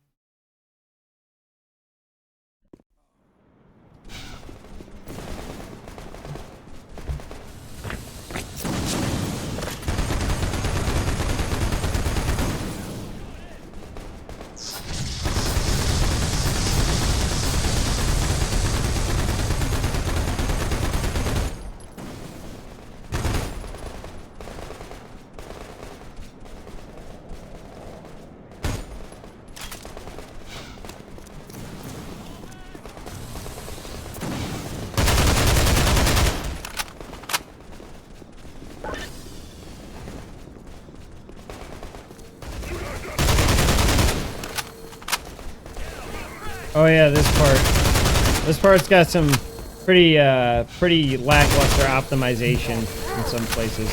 Oh yeah, this part. This part's got some pretty lackluster optimization in some places.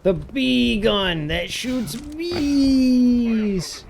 The bee gun that shoots bees.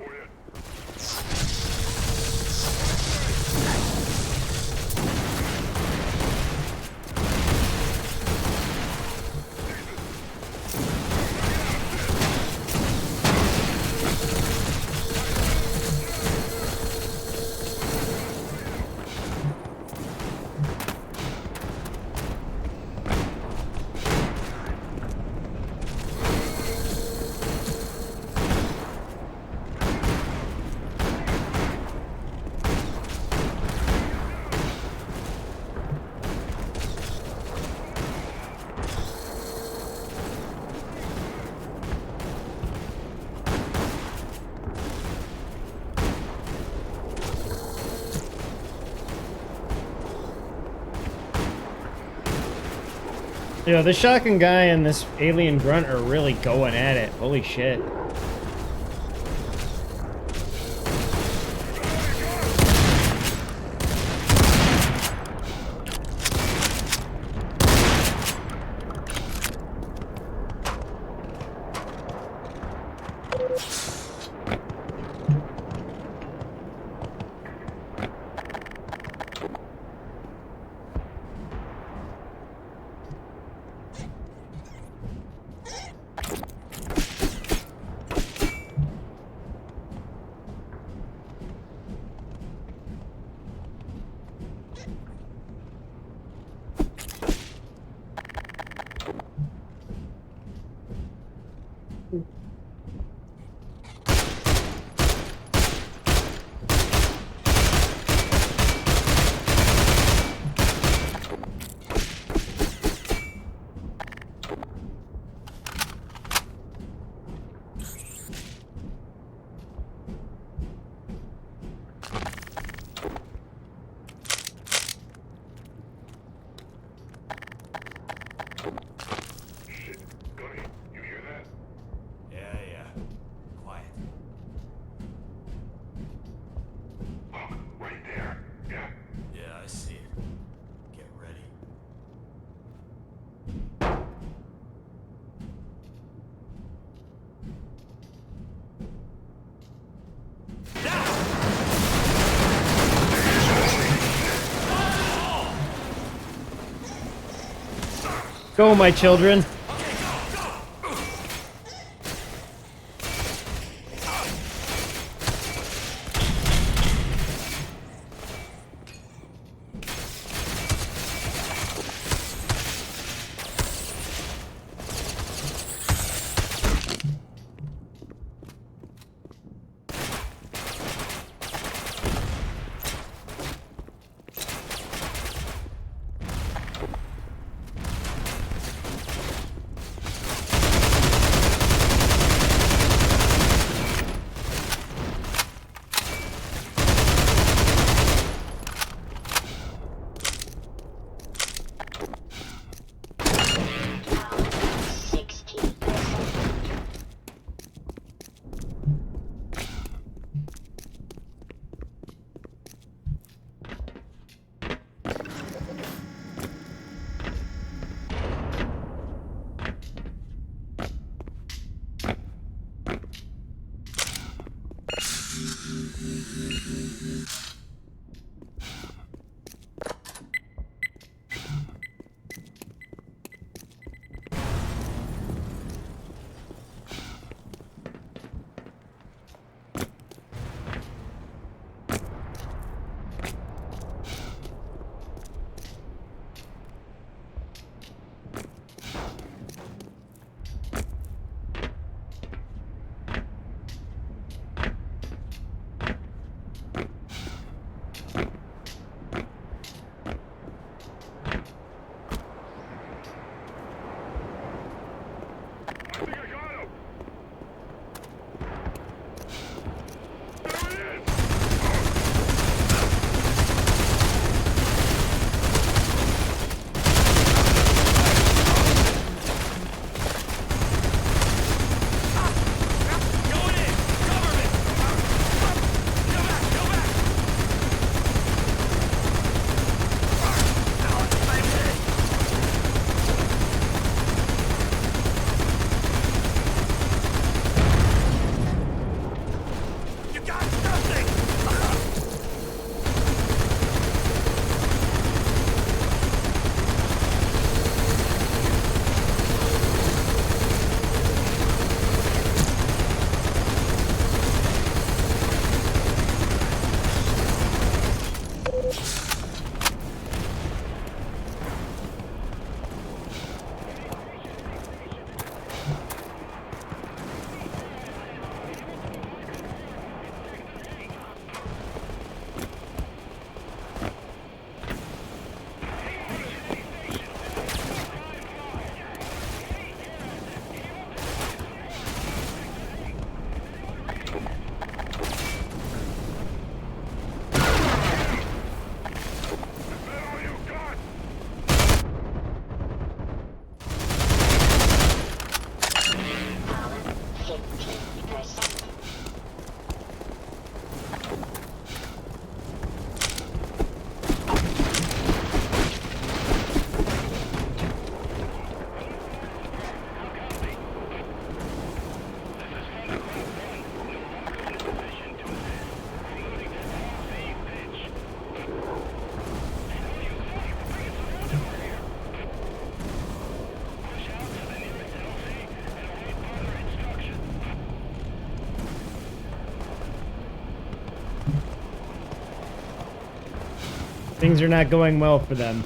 Yo, this shotgun guy and this alien grunt are really going at it. Holy shit. Go, my children. Things are not going well for them.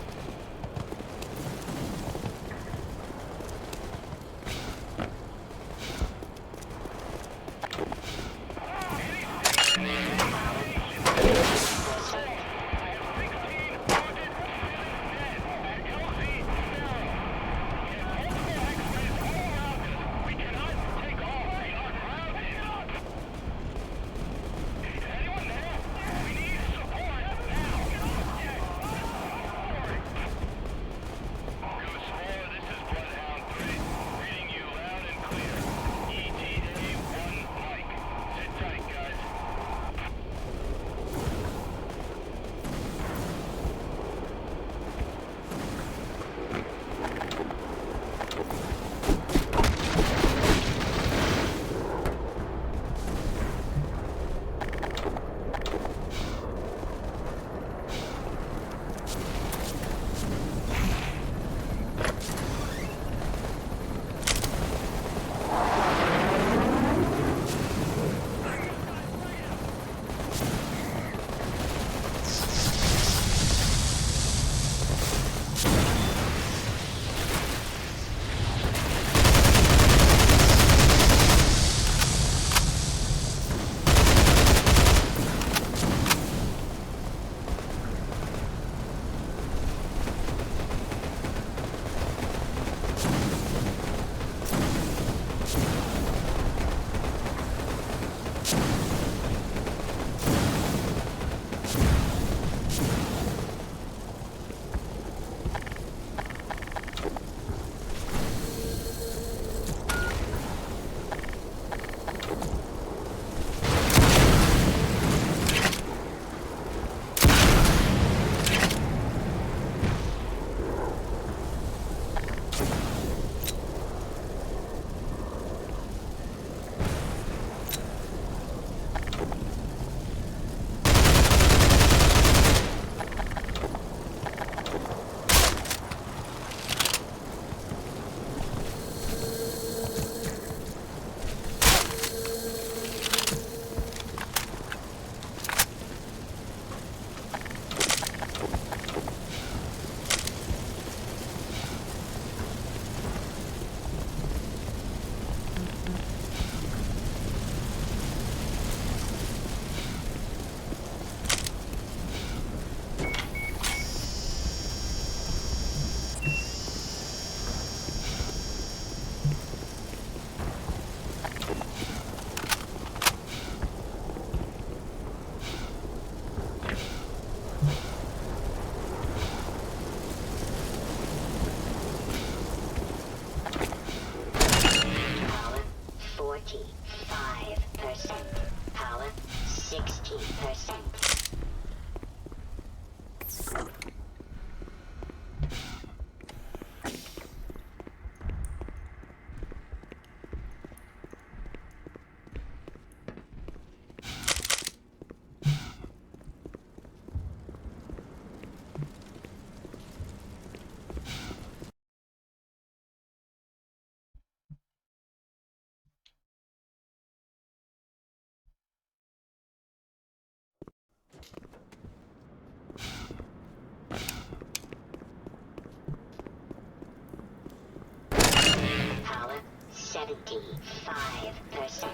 Power 75%.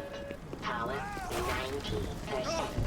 Power 90%.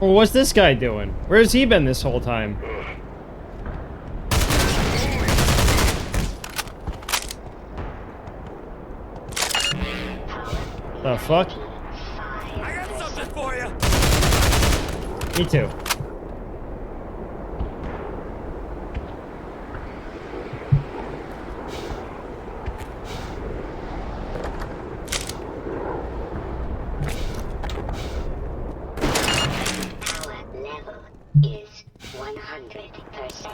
Well, what's this guy doing? Where's he been this whole time? The fuck? I got something for you. Me too. Power level is 100%.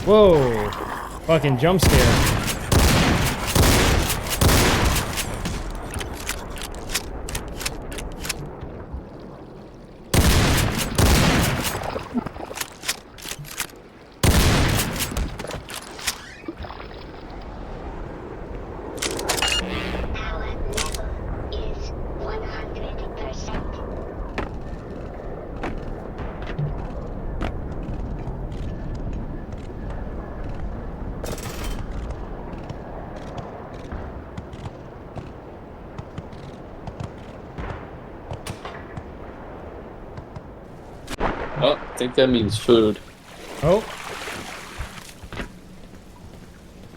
Whoa! Fucking jump scare. Power level is 100%. Oh, I think that means food. Oh.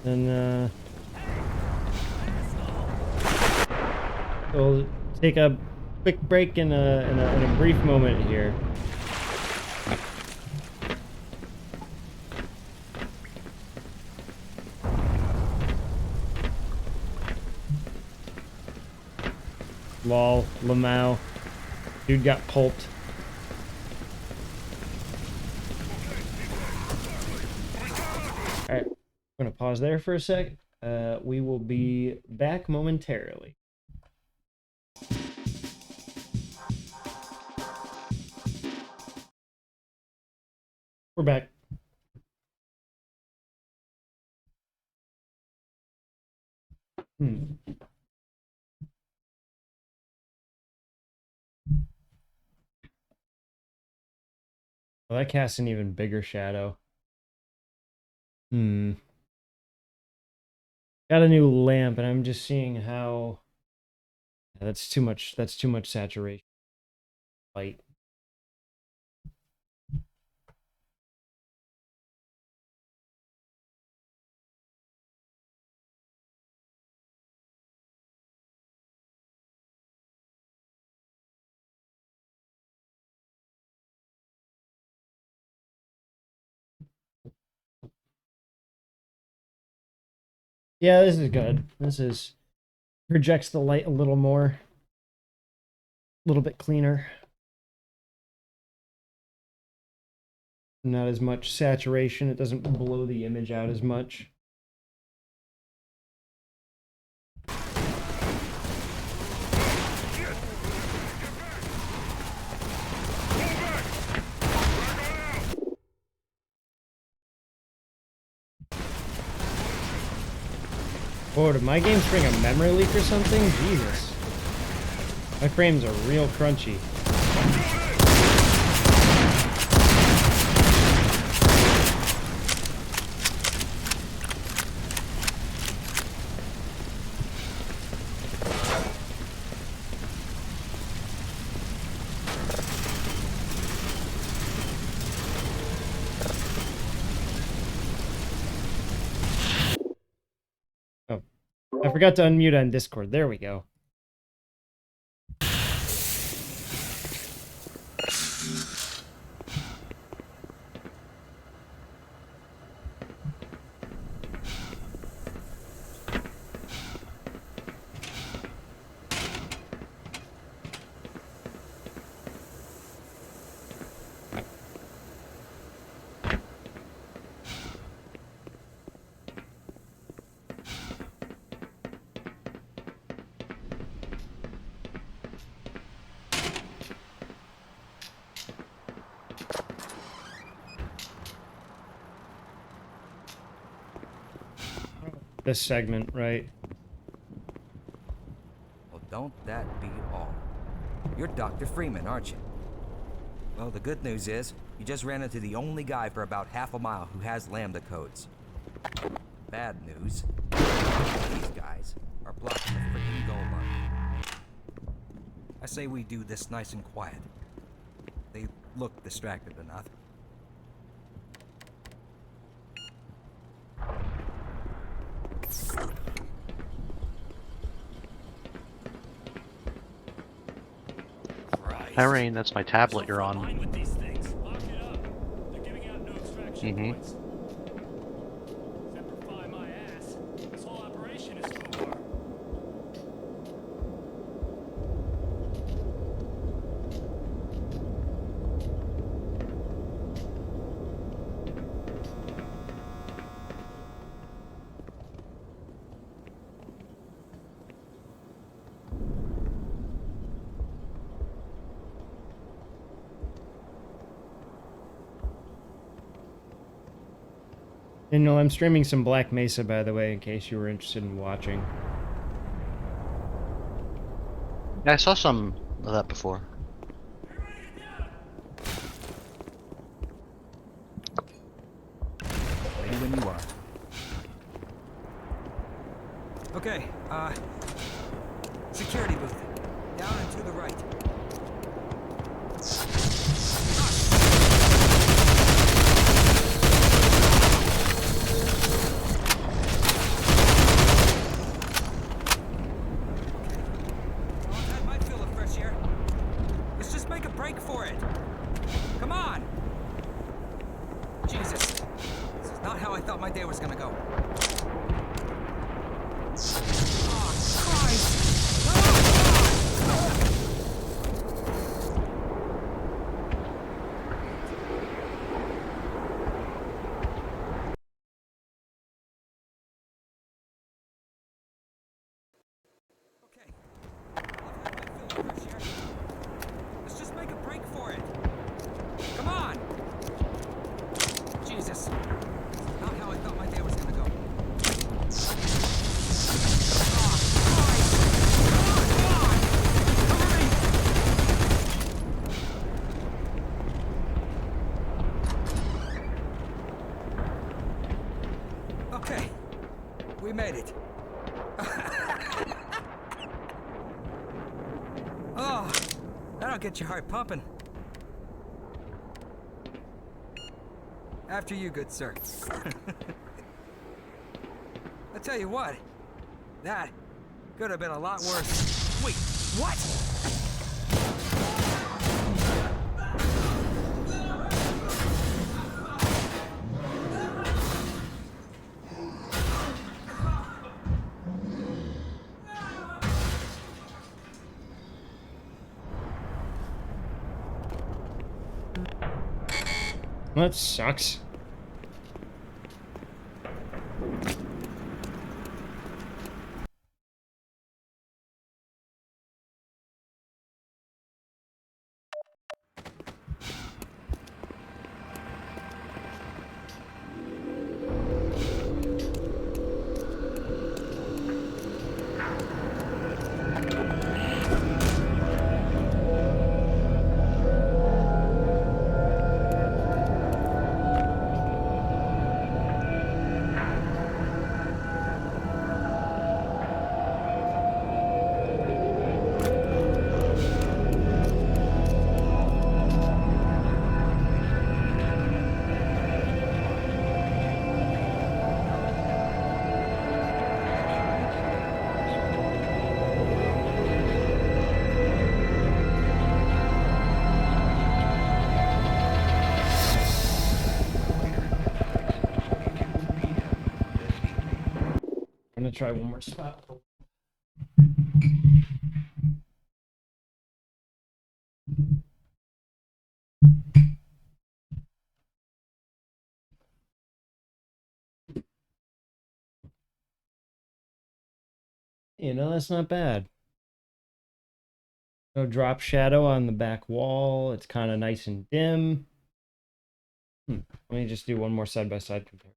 And we'll take a quick break in a brief moment here. Lol, Lamau. Dude got pulped. Alright, I'm gonna pause there for a sec. We will be back momentarily. We're back. Well, that casts an even bigger shadow. Got a new lamp, and I'm just seeing how... Yeah, that's too much saturation. Light. Yeah, this is good. This is... projects the light a little more. A little bit cleaner. Not as much saturation. It doesn't blow the image out as much. Oh, did my game spring a memory leak or something? Jesus. My frames are real crunchy. forgot to unmute on Discord. There we go. This segment, right? Well, don't that be all? You're Dr. Freeman, aren't you? Well, the good news is, you just ran into the only guy for about half a mile who has lambda codes. Bad news. These guys are blocking the freaking goal line. I say we do this nice and quiet. They look distracted enough. Irene, that's my tablet you're on. Fine with these things. Lock it up. They're giving out no extraction points. Simplify my ass. This whole operation is over. And no, I'm streaming some Black Mesa, by the way, in case you were interested in watching. Yeah, I saw some of that before. Ready when you are. Okay, security booth. Down and to the right. That might feel a fresh air. Let's just make a break for it. Come on! Jesus. This is not how I thought my day was gonna go. Oh, Christ! Okay. I've had my fill of fresh air. Let's just make a break for it. Come on! Jesus. This is not how I thought my day was gonna go. Oh, Christ! Come on! Hurry! Okay. We made it. Oh, that'll get your heart pumping. After you, good sir. I tell you what, that could have been a lot worse. Wait, what? Well, that sucks. try one more spot. You know, that's not bad. No drop shadow on the back wall. It's kind of nice and dim. Let me just do one more side-by-side compare.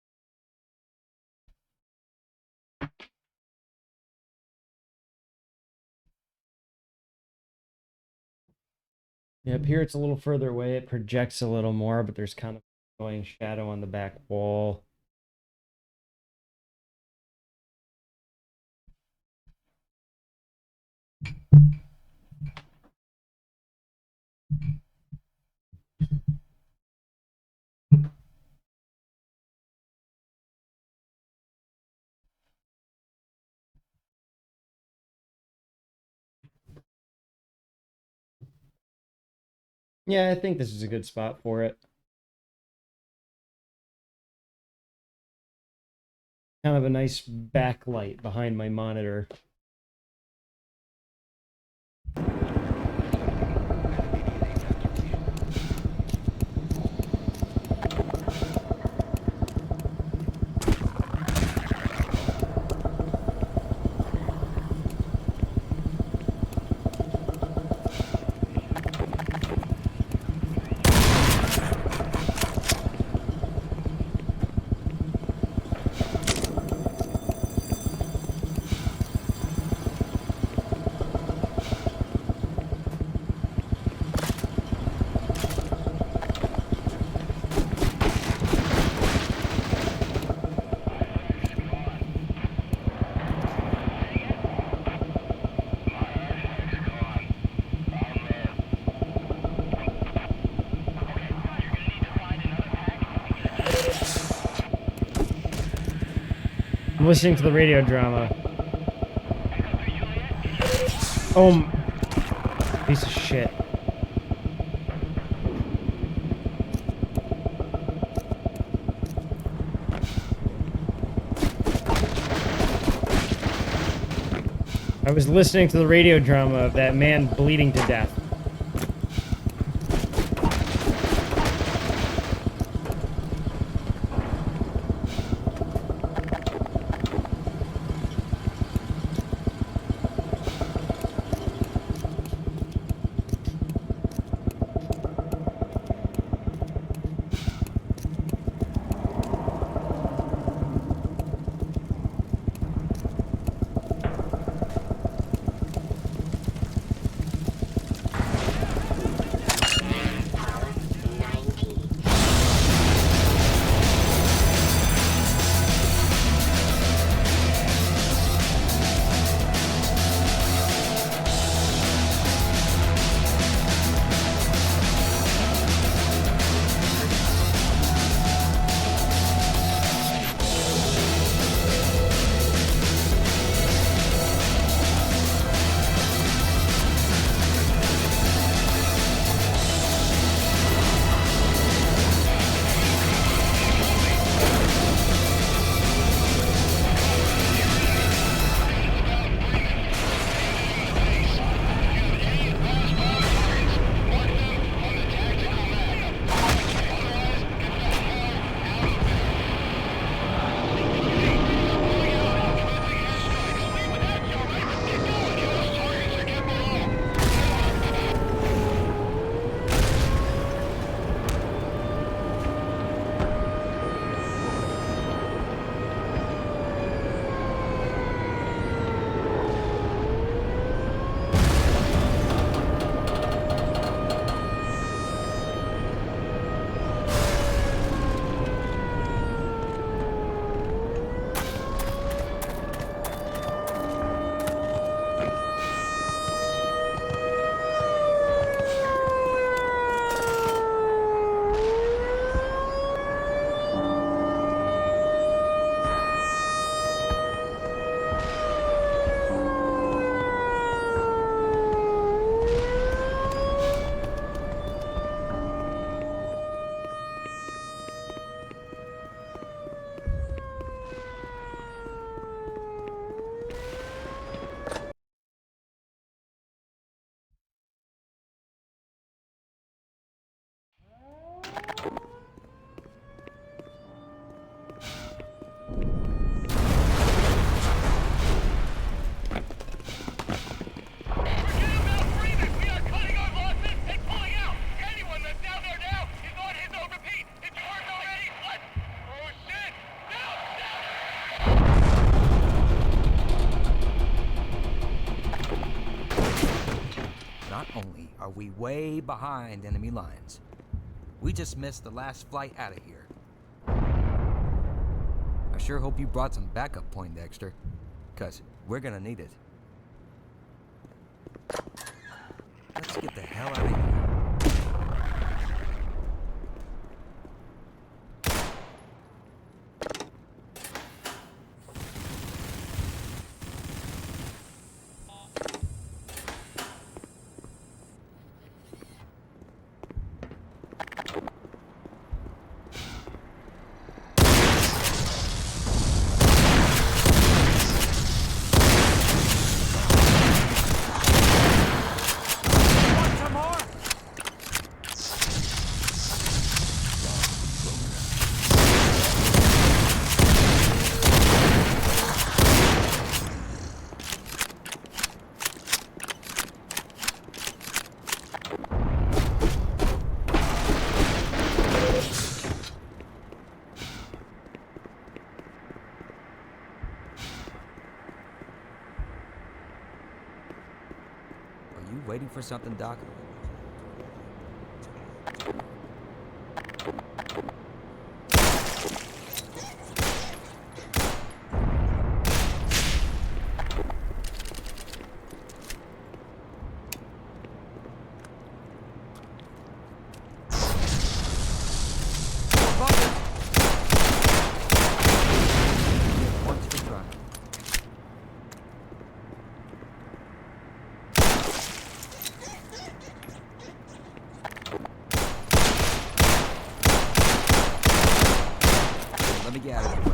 Yeah, up here it's a little further away. It projects a little more, but there's kind of annoying shadow on the back wall. Yeah, I think this is a good spot for it. Kind of a nice backlight behind my monitor. I'm listening to the radio drama. Oh, piece of shit. I was listening to the radio drama of that man bleeding to death. Not only are we way behind enemy lines, we just missed the last flight out of here. I sure hope you brought some backup, Poindexter, 'cause we're gonna need it. Let's get the hell out of here. Are you waiting for something, Doc? Once we try. Let me get out of here.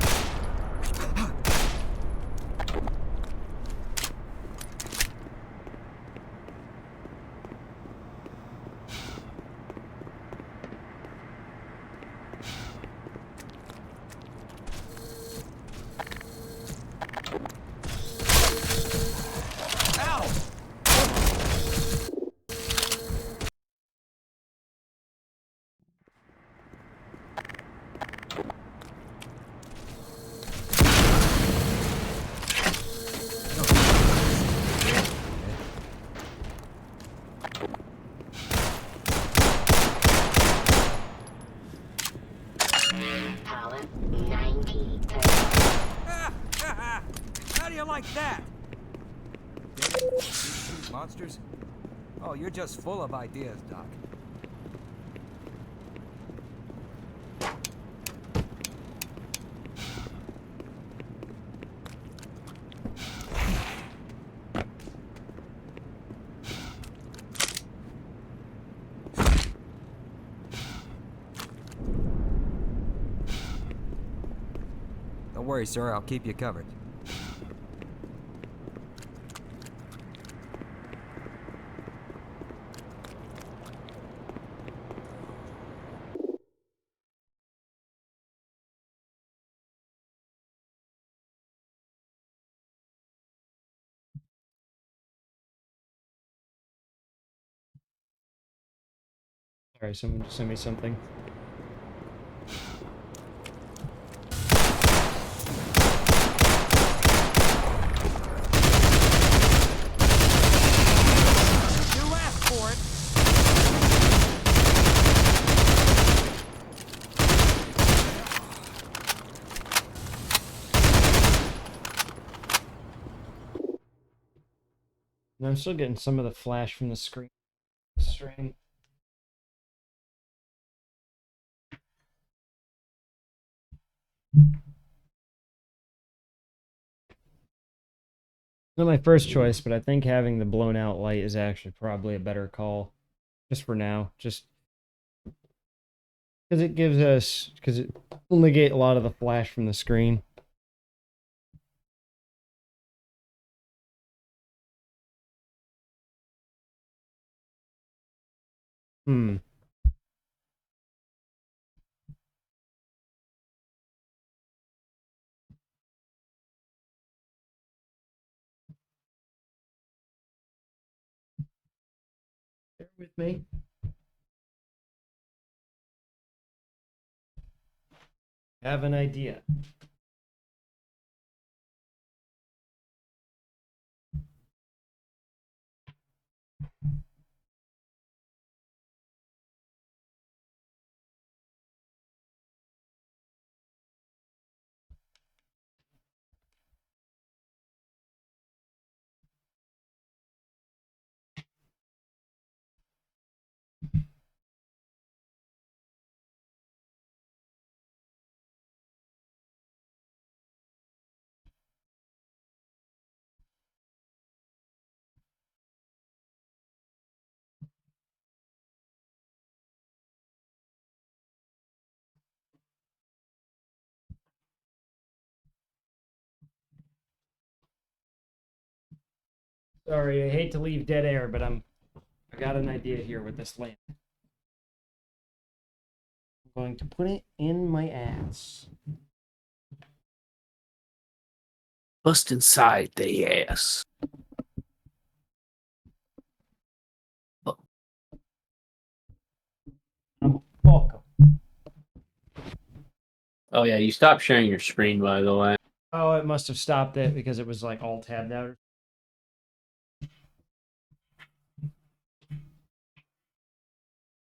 Power 90%. How do you like that? These monsters? Oh, you're just full of ideas, Doc. Don't worry, sir. I'll keep you covered. Sorry, someone just sent me something. You asked for it. And I'm still getting some of the flash from the screen stream. Not my first choice, but I think having the blown out light is actually probably a better call. Just for now. Just because it gives us, because it will negate a lot of the flash from the screen. Hmm. Bear with me. Have an idea. Sorry, I hate to leave dead air, but I got an idea here with this lamp. I'm going to put it in my ass. Bust inside the ass. Welcome. Oh yeah, you stopped sharing your screen, by the way. Oh, it must have stopped it because it was like all tabbed out.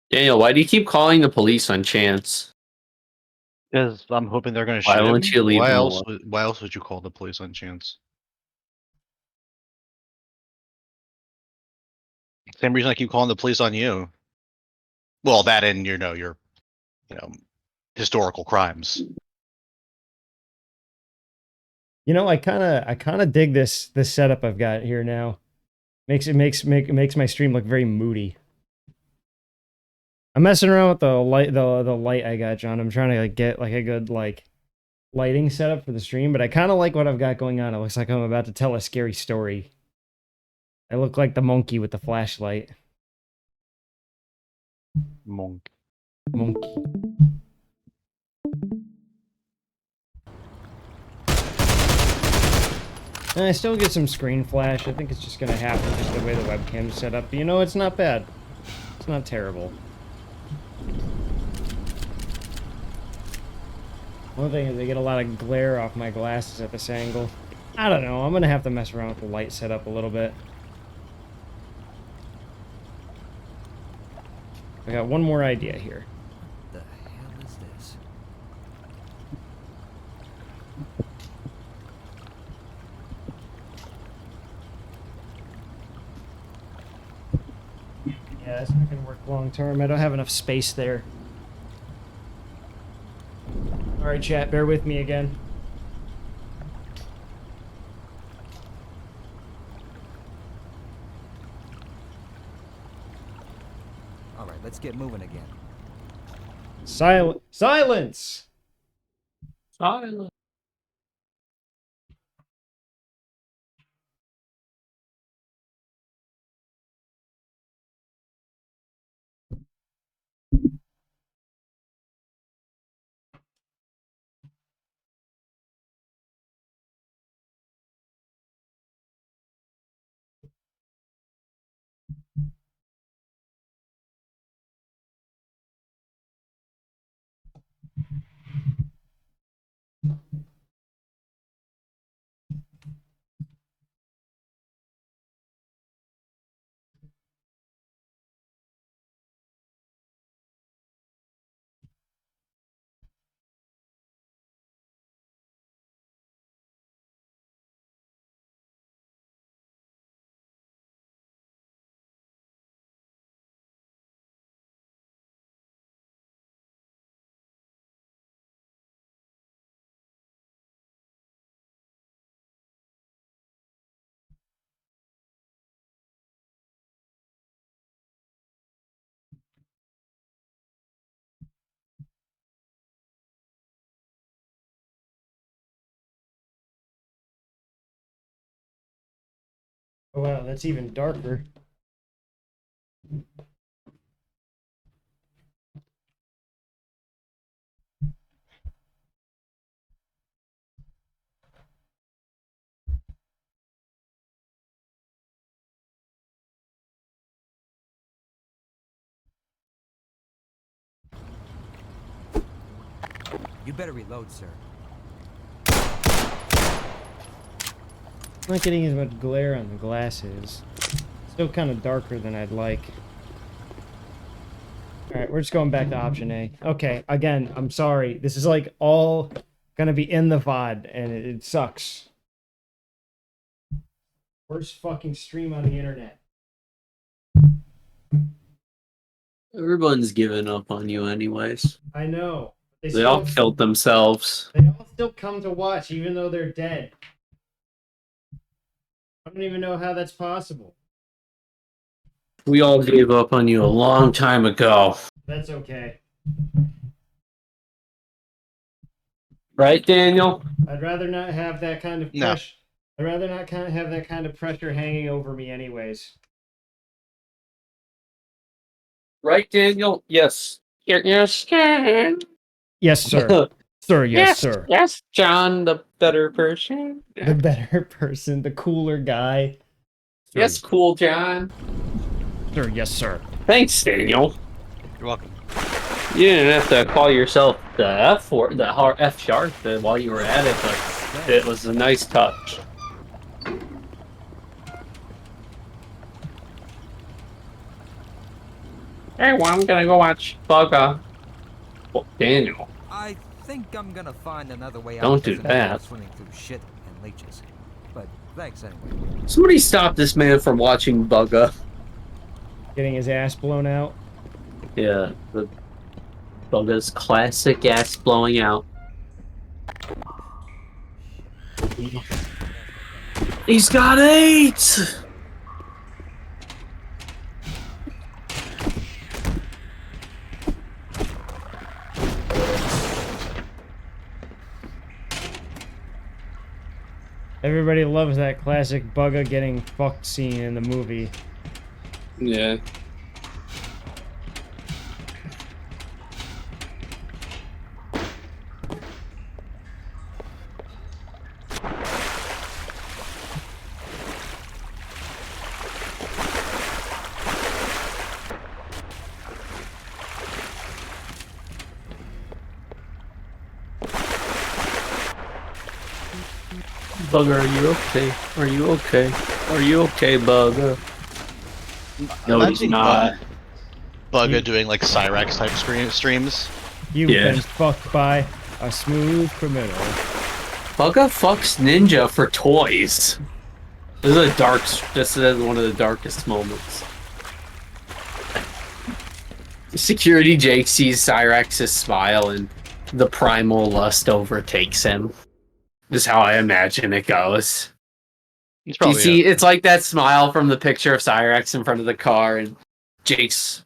Daniel, why do you keep calling the police on Chance? Because I'm hoping they're gonna Why shoot won't him. you leave Why him else? alone? Why else would you call the police on Chance? Same reason I keep calling the police on you. Well, that and your historical crimes. You know, I kind of dig this setup I've got here now. Makes my stream look very moody. I'm messing around with the light I got, John. I'm trying to like, get like a good like lighting setup for the stream, but I kind of like what I've got going on. It looks like I'm about to tell a scary story. I look like the monkey with the flashlight. Monk. Monkey. And I still get some screen flash. I think it's just gonna happen just the way the webcam's set up. But you know, it's not bad. It's not terrible. One thing is I get a lot of glare off my glasses at this angle. I don't know. I'm gonna have to mess around with the light setup a little bit. I got one more idea here. What the hell is this? Yeah, that's not gonna work long term. I don't have enough space there. Alright, chat, bear with me again. All right, let's get moving again. Silence! Silence. Oh, wow, that's even darker. You better reload, sir. I'm not getting as much glare on the glasses. Still kind of darker than I'd like. Alright, we're just going back to option A. Okay, again, I'm sorry. This is like all gonna be in the VOD, and it sucks. Worst fucking stream on the internet. Everyone's giving up on you anyways. I know. They all killed themselves. They all still come to watch, even though they're dead. I don't even know how that's possible. We all gave up on you a long time ago. That's okay. Right, Daniel? I'd rather not have that kind of No. pressure. I'd rather not kind of have that kind of pressure hanging over me anyways. Right, Daniel? Yes. Yes, Ken. Yes, sir. Sir, yes, sir. Yes, John, the better person. The better person, the cooler guy. Sir, Yes, cool, John. sir, yes, sir. Thanks, Daniel. You're welcome. You didn't have to call yourself the F sharp while you were at it, but it was a nice touch. Hey, well, I'm gonna go watch Bugga. Well, Daniel. I think I'm gonna find another way out. Don't do this instead of that. Swimming through shit and leeches. But thanks anyway. Somebody stop this man from watching Bugga. Getting his ass blown out. Yeah, the Bugga's classic ass blowing out. He's got 8! Everybody loves that classic Bugga getting fucked scene in the movie. Yeah. Bugger, are you okay? Are you okay? Are you okay, Bugger? No, he's Imagine not. Bugga doing like Cyrax type streams. You've Yeah. been fucked by a smooth criminal. Bugga fucks Ninja for toys. This is one of the darkest moments. Security Jake sees Cyrax's smile and the primal lust overtakes him. Is how I imagine it goes. He's You probably see, it's like that smile from the picture of Cyrax in front of the car, and Jake's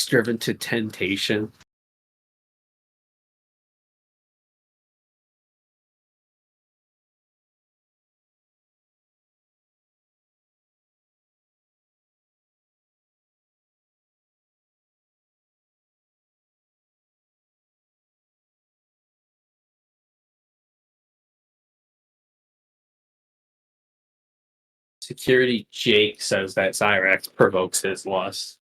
driven to temptation. Security Jake says that Cyrax provokes his lust.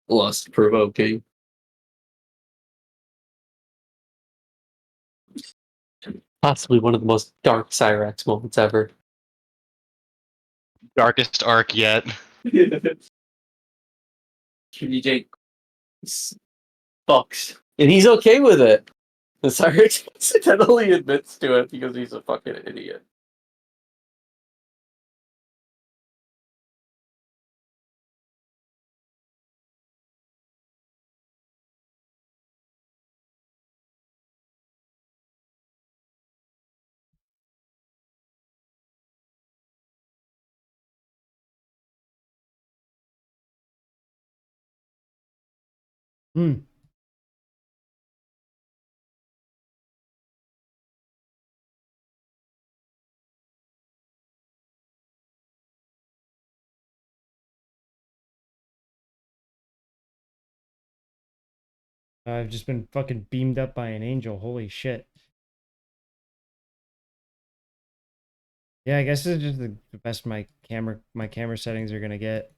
Lust provoking. Possibly one of the most dark Cyrax moments ever. darkest arc yet. Security Jake fucks. And he's okay with it. And Cyrax accidentally admits to it because he's a fucking idiot. Hmm. I've just been fucking beamed up by an angel. Holy shit. Yeah, I guess this is just the best my camera settings are gonna get.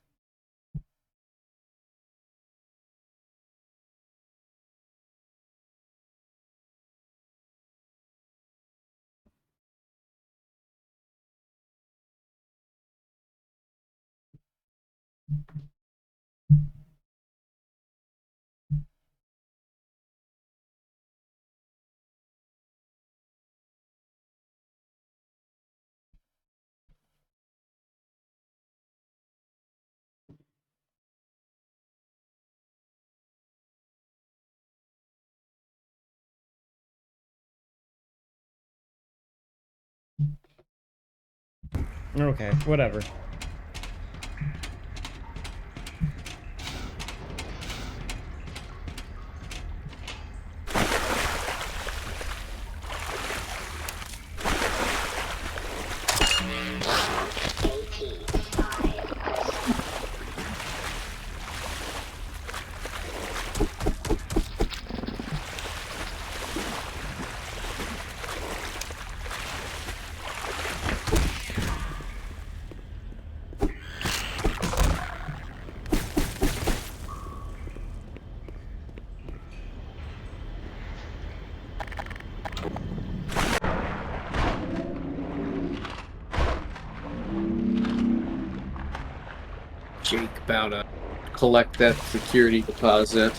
Okay, whatever. Jake about to collect that security deposit.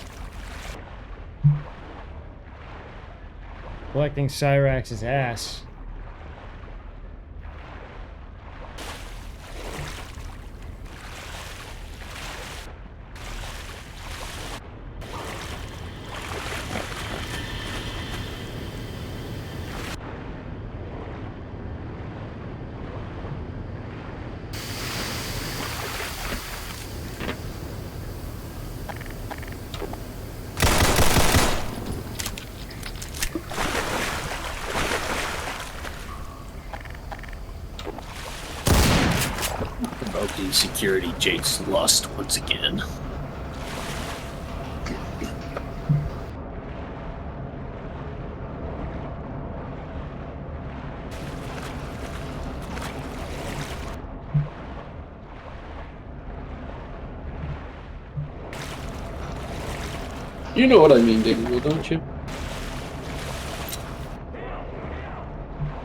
Collecting Cyrax's ass. Provoking security Jake's lust once again. You know what I mean, Diggle, don't you?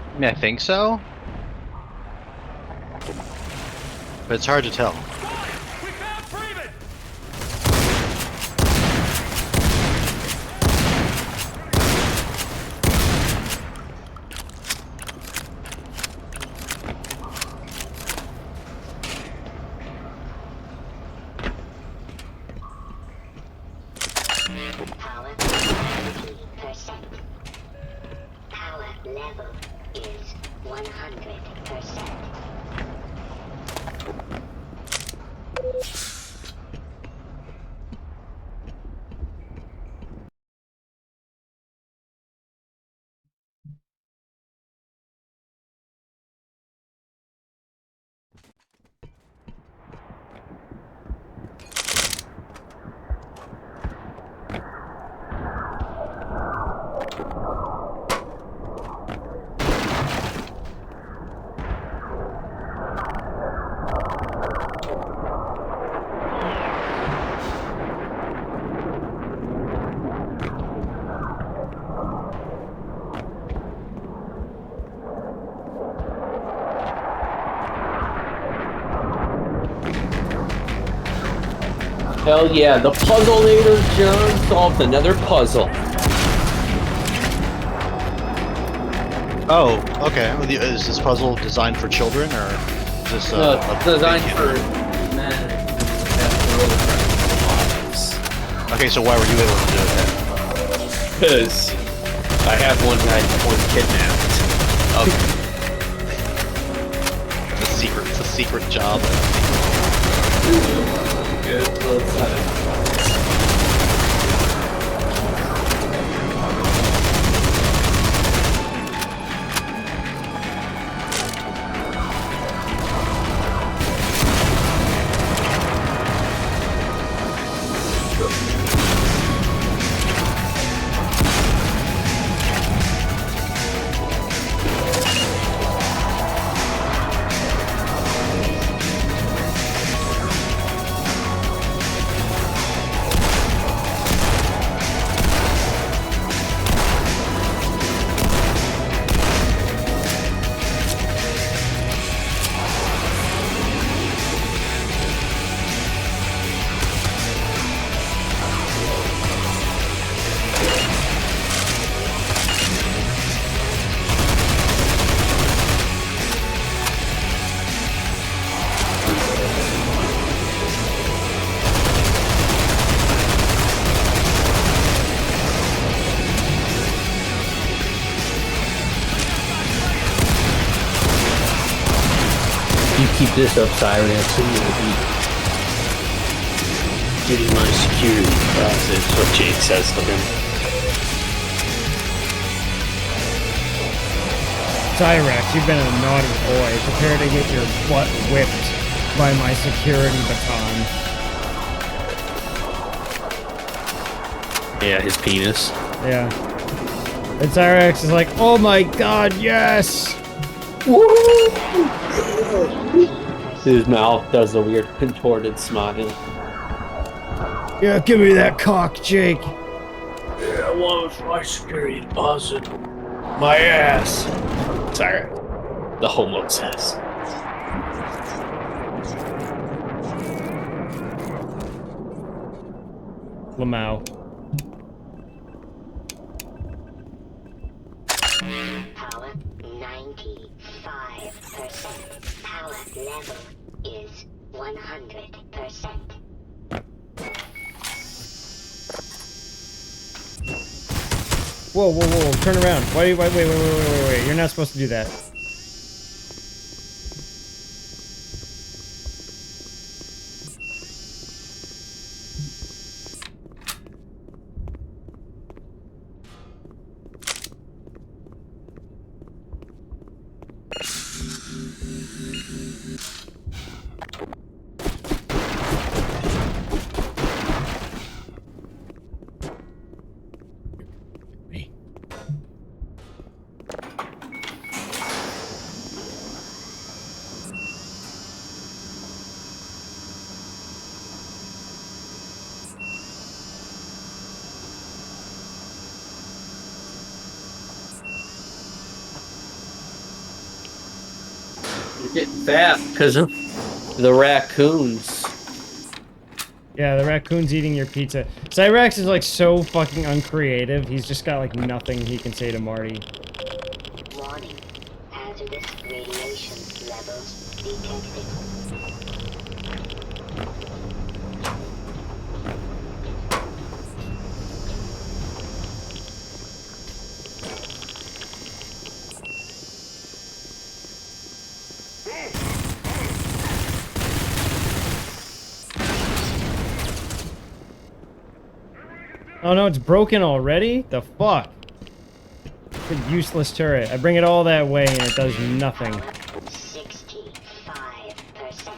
I mean, I think so. But it's hard to tell. We found Freeman! Power 90%. Power level is 100%. Hell yeah, the Puzzle-nator John solved another puzzle. Oh, okay. Well, is this puzzle designed for children, or is this No, it's designed big for kid? men that lives. Okay, so why were you able to do it then? Because I have one kidnapped. Okay. It's a secret job. Good, let's keep this up, Siren, so you'll be getting my security deposit. That's what Jake says to him. Cyrax, you've been a naughty boy. Prepare to get your butt whipped by my security baton. Yeah, his penis. Yeah. And Cyrax is like, oh my god, yes! His mouth does a weird contorted smile. Yeah, give me that cock, Jake. Yeah, I want my security deposit. My ass. Sorry. The homo says. Lamau. Power 95%. Power level is 100%. Whoa, whoa, whoa, turn around. Wait, wait, wait, wait, wait, wait, wait, wait. You're not supposed to do that. You're getting fat because of the raccoons. Yeah, the raccoon's eating your pizza. Cyrax is like so fucking uncreative. He's just got like nothing he can say to Marty. Warning. Hazardous radiation levels detected. Oh no, it's broken already? The fuck? It's a useless turret. I bring it all that way and it does nothing. 65%.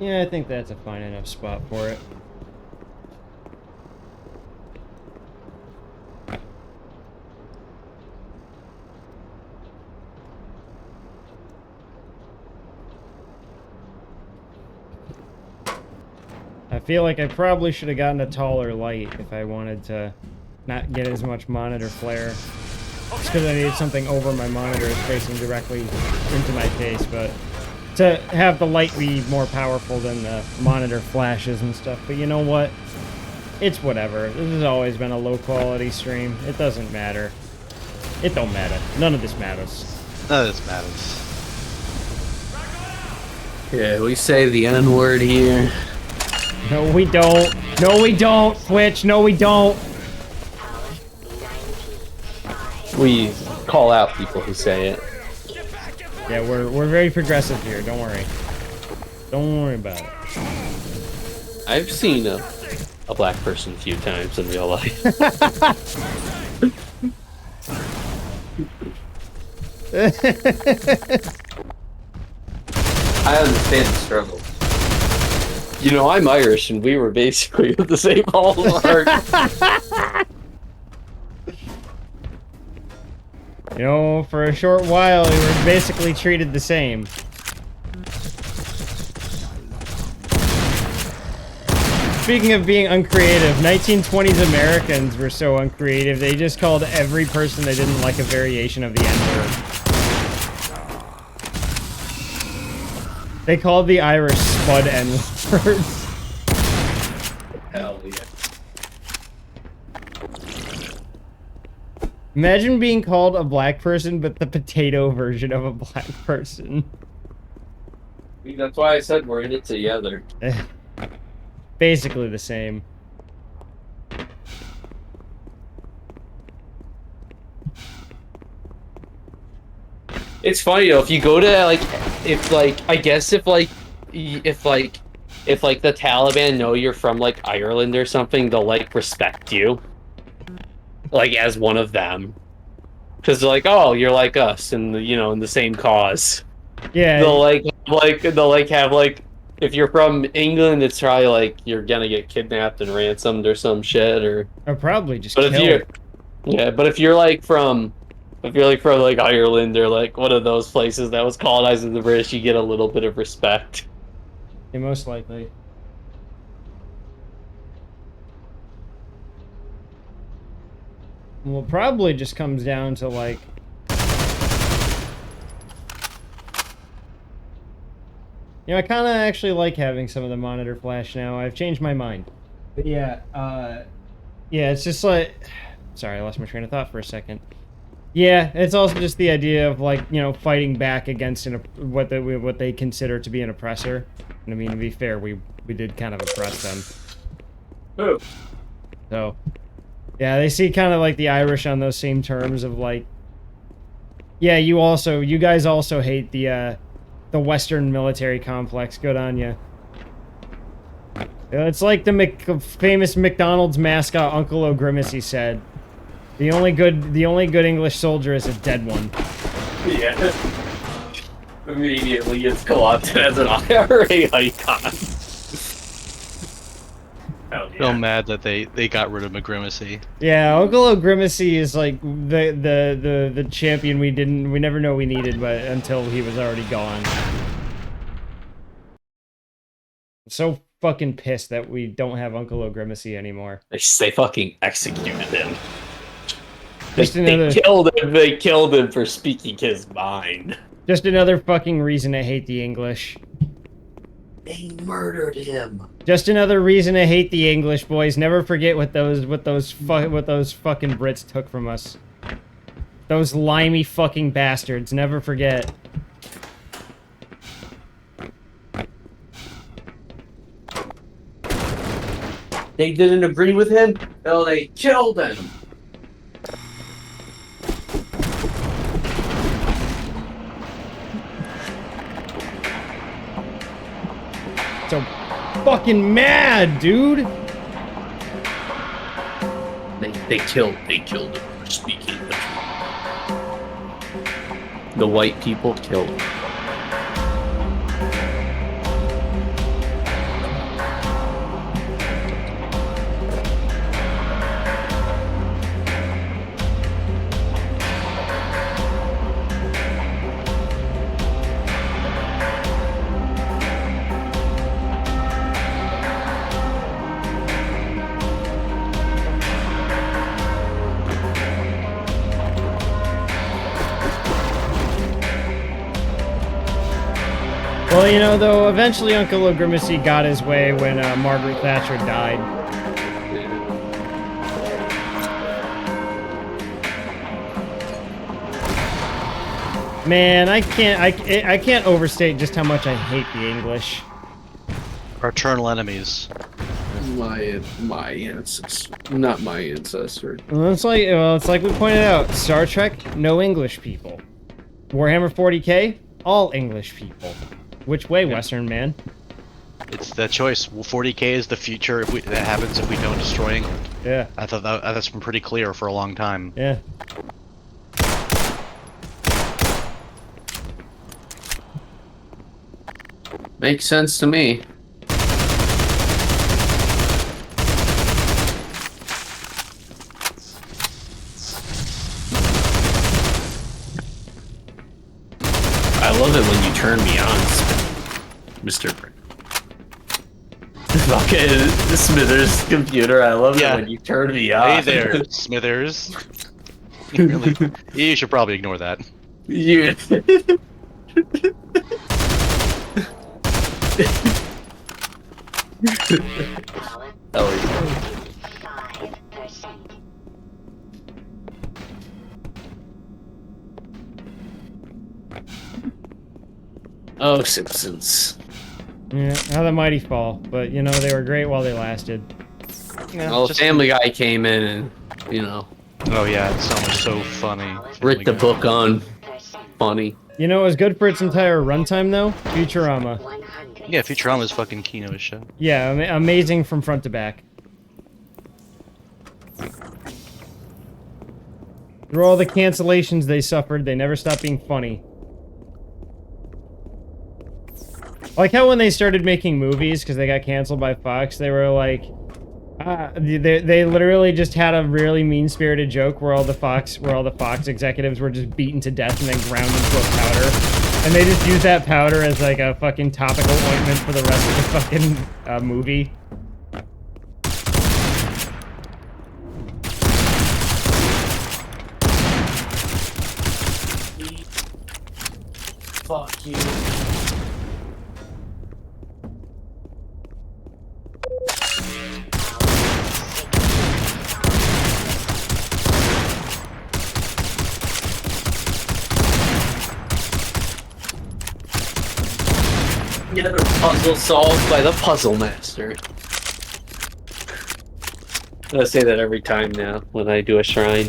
Yeah, I think that's a fine enough spot for it. I feel like I probably should have gotten a taller light if I wanted to not get as much monitor flare. It's because I needed something over my monitor facing directly into my face, but to have the light be more powerful than the monitor flashes and stuff. But you know what? It's whatever. This has always been a low quality stream. It doesn't matter. It don't matter. None of this matters. None of this matters. Yeah, we say the N-word here. No, we don't. No, we don't. Twitch. No, we don't. We call out people who say it. Yeah, we're very progressive here. Don't worry. Don't worry about it. I've seen a black person a few times in real life. I understand the struggle. You know, I'm Irish, and we were basically the same hallmark. You know, for a short while, we were basically treated the same. Speaking of being uncreative, 1920s Americans were so uncreative, they just called every person they didn't like a variation of the N-word. They called the Irish Spud N-words. Hell yeah. Imagine being called a black person, but the potato version of a black person. That's why I said we're in it together. Basically the same. It's funny though, if you go to like, I guess if the Taliban know you're from like Ireland or something, they'll like respect you, like as one of them, because they're like, oh, you're like us, and you know, in the same cause. Yeah. They'll have like if you're from England, it's probably like you're gonna get kidnapped and ransomed or some shit, or. Or probably just But if you're, killed. yeah, but if you're like from, if you're like from like Ireland or like one of those places that was colonized by the British, you get a little bit of respect. Yeah, most likely. Well, probably just comes down to like. You know, I kind of actually like having some of the monitor flash now. I've changed my mind. But yeah, yeah, it's just like. Sorry, I lost my train of thought for a second. Yeah, it's also just the idea of like, you know, fighting back against what they consider to be an oppressor. And I mean, to be fair, we did kind of oppress them. Oh. So, yeah, they see kind of like the Irish on those same terms of like, yeah, you guys also hate the Western military complex. Good on you. It's like the famous McDonald's mascot Uncle O'Grimacy said. The only good English soldier is a dead one. Yeah. Immediately it's co-opted as an IRA icon. Hell yeah. So mad that they got rid of McGrimacy. Yeah, Uncle O'Grimacy is like the champion we never know we needed, but until he was already gone. I'm so fucking pissed that we don't have Uncle O'Grimacy anymore. They fucking executed him. Just They another killed him. They killed him for speaking his mind. just another fucking reason to hate the English. They murdered him. Just another reason to hate the English, boys. Never forget what those fucking Brits took from us. Those limey fucking bastards. Never forget. They didn't agree with him? No, they killed him. So fucking mad, dude. They killed him for speaking the truth. The white people killed him. Well, you know, though, eventually Uncle O'Grimacy got his way when Margaret Thatcher died. Man, I can't overstate just how much I hate the English. Our eternal enemies. My ancestor, not my ancestor. Well, it's like we pointed out. Star Trek, no English people. Warhammer 40K, all English people. Which way, Western man? It's the choice. Well, 40K is the future that happens if we don't destroy England. Yeah. I thought that's been pretty clear for a long time. Yeah. Makes sense to me. I love it when you turn me on, Mr. Fucking Smithers computer. I love it when you turn me on. Hey there, Smithers. You should probably ignore that. You. Oh, yeah. 5%. Oh, Simpsons. Yeah, how the mighty fall. But, you know, they were great while they lasted. Yeah, Well, just- Family Guy came in and, you know, Oh yeah, it sounds so funny. writ the book on funny. You know, it was good for its entire runtime, though? Futurama. 100. Yeah, Futurama's fucking Kino's show. Yeah, amazing from front to back. Through all the cancellations they suffered, they never stopped being funny. Like how when they started making movies because they got canceled by Fox, they were like, they literally just had a really mean-spirited joke where all the Fox executives were just beaten to death and then ground into a powder, and they just used that powder as like a fucking topical ointment for the rest of the fucking movie. Fuck you. Another puzzle solved by the puzzle master. I say that every time now when I do a shrine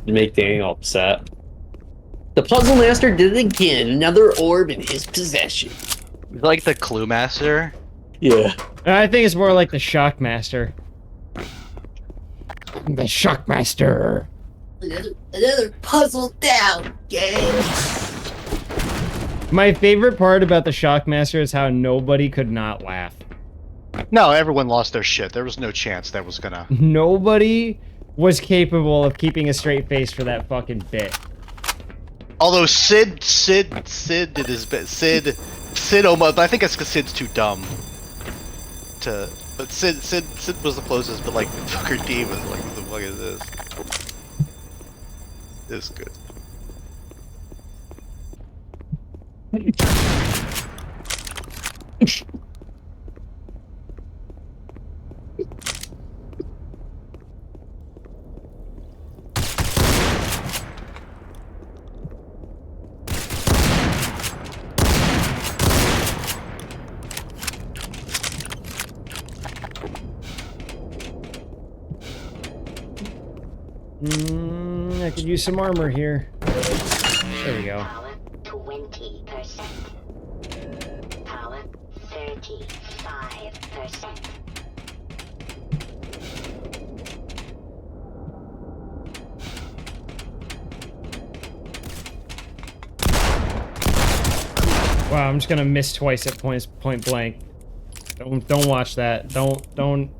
to make Daniel upset. The puzzle master did it again. Another orb in his possession. Like the clue master. Yeah. I think it's more like the Shock Master. The Shock Master. Another puzzle down, gang. My favorite part about the Shock Master is how nobody could not laugh. No, everyone lost their shit. There was no chance that was gonna. Nobody was capable of keeping a straight face for that fucking bit. Although Sid did his bit. Sid almost. I think it's because Sid's too dumb. But Sid was the closest. But like fucker D was like, what the fuck is this? This is good. I could use some armor here. There we go. Power 20%. Power 35%. Wow, I'm just gonna miss twice at point blank. Don't watch that. Don't.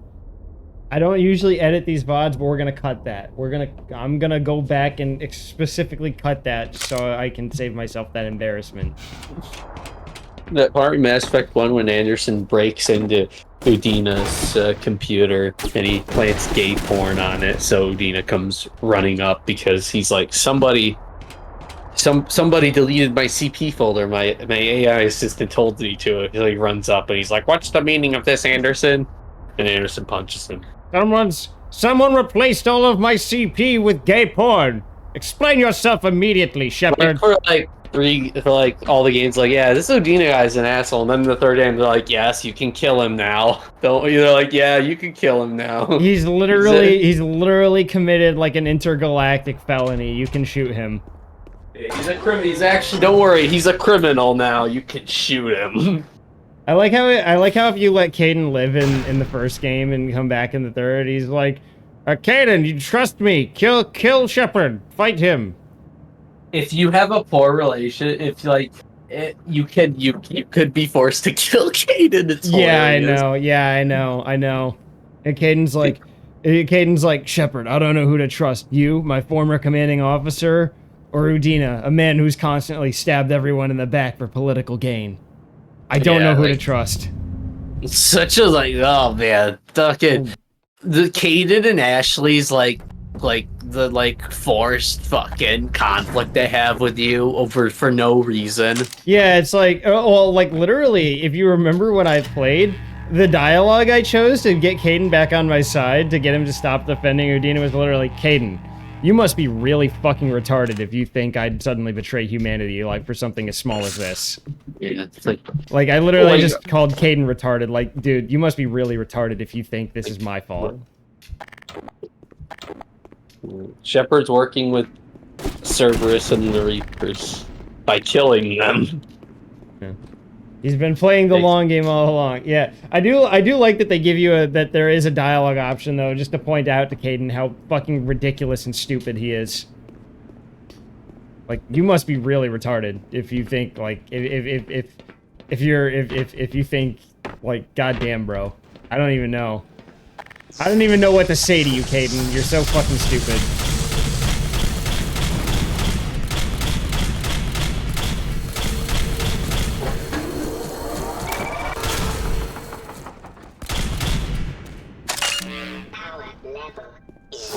I don't usually edit these VODs, but we're gonna cut that. I'm gonna go back and specifically cut that so I can save myself that embarrassment. That part in Mass Effect 1 when Anderson breaks into Udina's computer and he plants gay porn on it, so Udina comes running up because he's like, somebody deleted my CP folder. My AI assistant told me to. So he runs up and he's like, "What's the meaning of this, Anderson?" And Anderson punches him. Someone replaced all of my CP with gay porn. Explain yourself immediately, Shepard. For all the games, like, yeah, this Udina guy's an asshole. And then the third game, they're like, yes, you can kill him now. They're like, yeah, you can kill him now. He's literally committed like an intergalactic felony. You can shoot him. He's a criminal. He's actually, don't worry, he's a criminal now. You can shoot him. I like how if you let Caden live in the first game and come back in the third, he's like, Caden, you trust me. Kill Shepard. Fight him. If you have a poor relation, if like you could be forced to kill Caden. It's hilarious. I know. And Caden's like, Shepard, I don't know who to trust. You, my former commanding officer, or Udina, a man who's constantly stabbed everyone in the back for political gain. I don't know who to trust. Such a oh man, fucking the Caden and Ashley's like the forced fucking conflict they have with you for no reason. Yeah, it's like, well, like literally, if you remember when I played, the dialogue I chose to get Caden back on my side to get him to stop defending Udina was literally, Caden, you must be really fucking retarded if you think I'd suddenly betray humanity, like, for something as small as this. Yeah, it's like I literally just called Caden retarded. Like, dude, you must be really retarded if you think this is my fault. Shepard's working with Cerberus and the Reapers by killing them. Yeah. He's been playing the long game all along. Yeah, I do like that they give you that there is a dialogue option though, just to point out to Caden how fucking ridiculous and stupid he is. Like, you must be really retarded if you think like if If you think, like, goddamn, bro. I don't even know. I don't even know what to say to you, Caden. You're so fucking stupid. Power level is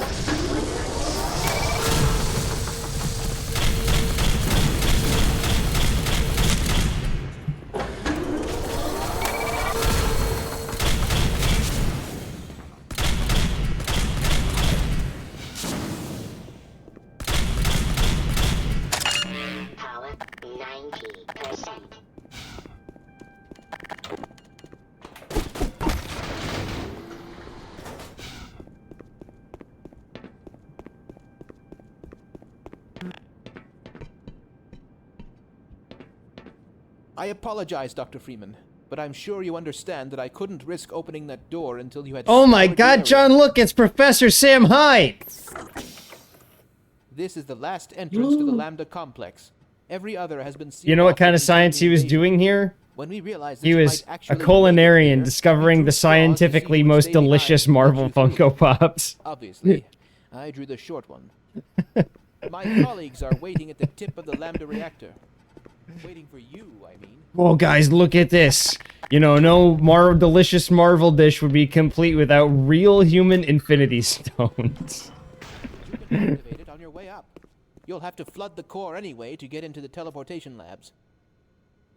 power 90%. I apologize, Dr. Freeman, but I'm sure you understand that I couldn't risk opening that door until you had... Oh my scoured the god, area. John, look, it's Professor Sam Hyde! This is the last entrance to the Lambda complex. Every other has been sealed You know what off kind of to science he was invasion. doing here? When we realized that He you was might a actually culinarian make it here, discovering we the drew straws to see scientifically who would most stay behind delicious and Marvel let you through. Funko Pops. Obviously, I drew the short one. My colleagues are waiting at the tip of the Lambda reactor. Waiting for you, I mean. Well, guys, look at this. You know, no delicious Marvel dish would be complete without real human Infinity Stones. You can activate it on your way up. You'll have to flood the core anyway to get into the teleportation labs.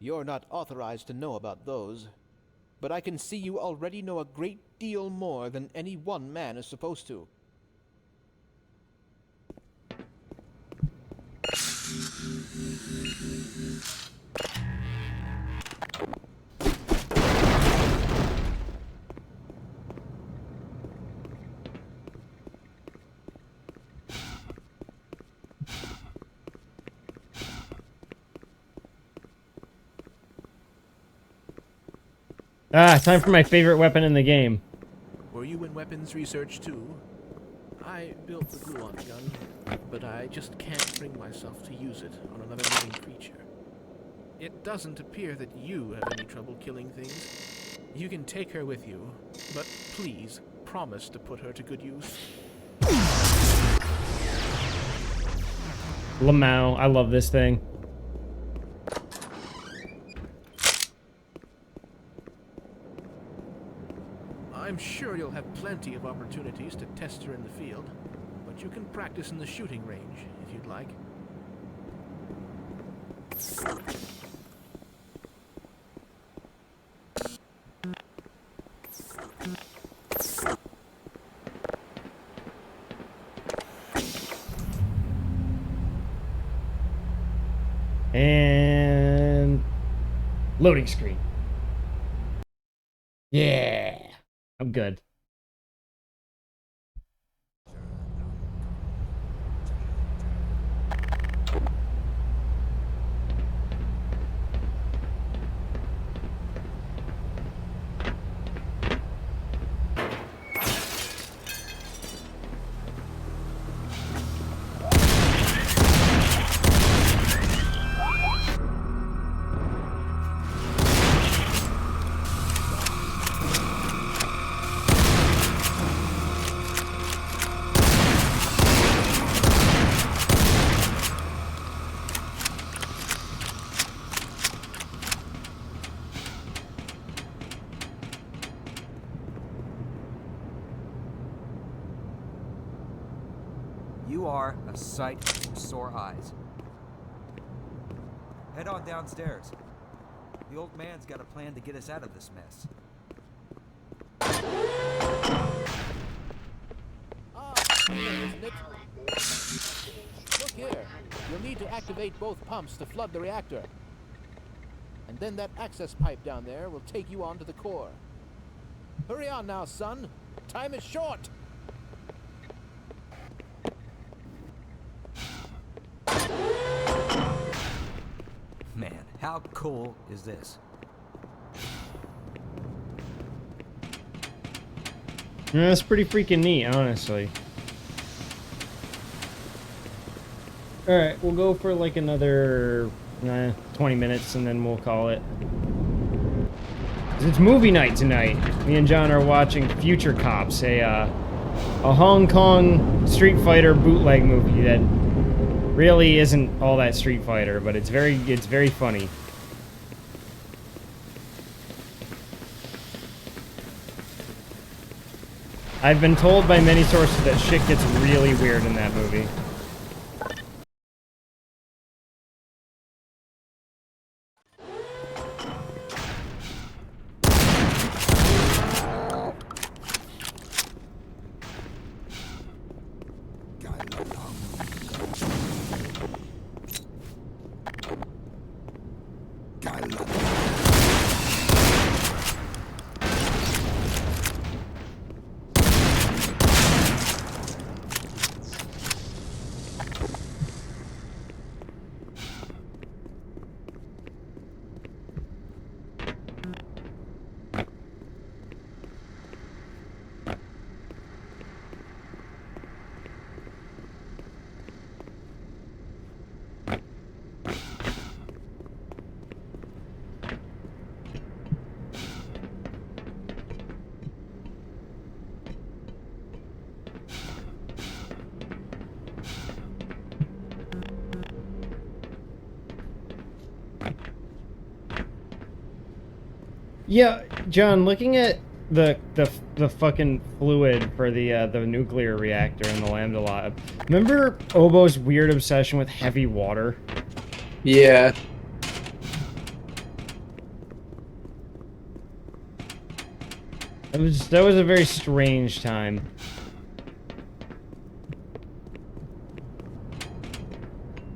You're not authorized to know about those, but I can see you already know a great deal more than any one man is supposed to. Ah, time for my favorite weapon in the game. Were you in weapons research too? I built the gluon gun, but I just can't bring myself to use it on another living creature. It doesn't appear that you have any trouble killing things. You can take her with you, but please promise to put her to good use. Lamau, I love this thing. I'm sure you'll have plenty of opportunities to test her in the field, but you can practice in the shooting range if you'd like. And loading screen. Yeah, I'm good. You are a sight for sore eyes. Head on downstairs. The old man's got a plan to get us out of this mess. Isn't it? Look here. You'll need to activate both pumps to flood the reactor. And then that access pipe down there will take you onto the core. Hurry on now, son. Time is short. Man, how cool is this? Yeah, that's pretty freaking neat, honestly. Alright, we'll go for like another 20 minutes and then we'll call it. It's movie night tonight. Me and John are watching Future Cops, a Hong Kong Street Fighter bootleg movie that really isn't all that Street Fighter, but it's very funny. I've been told by many sources that shit gets really weird in that movie. Yeah, John, looking at the fucking fluid for the nuclear reactor in the Lambda lab. Remember Obo's weird obsession with heavy water? Yeah. That was a very strange time.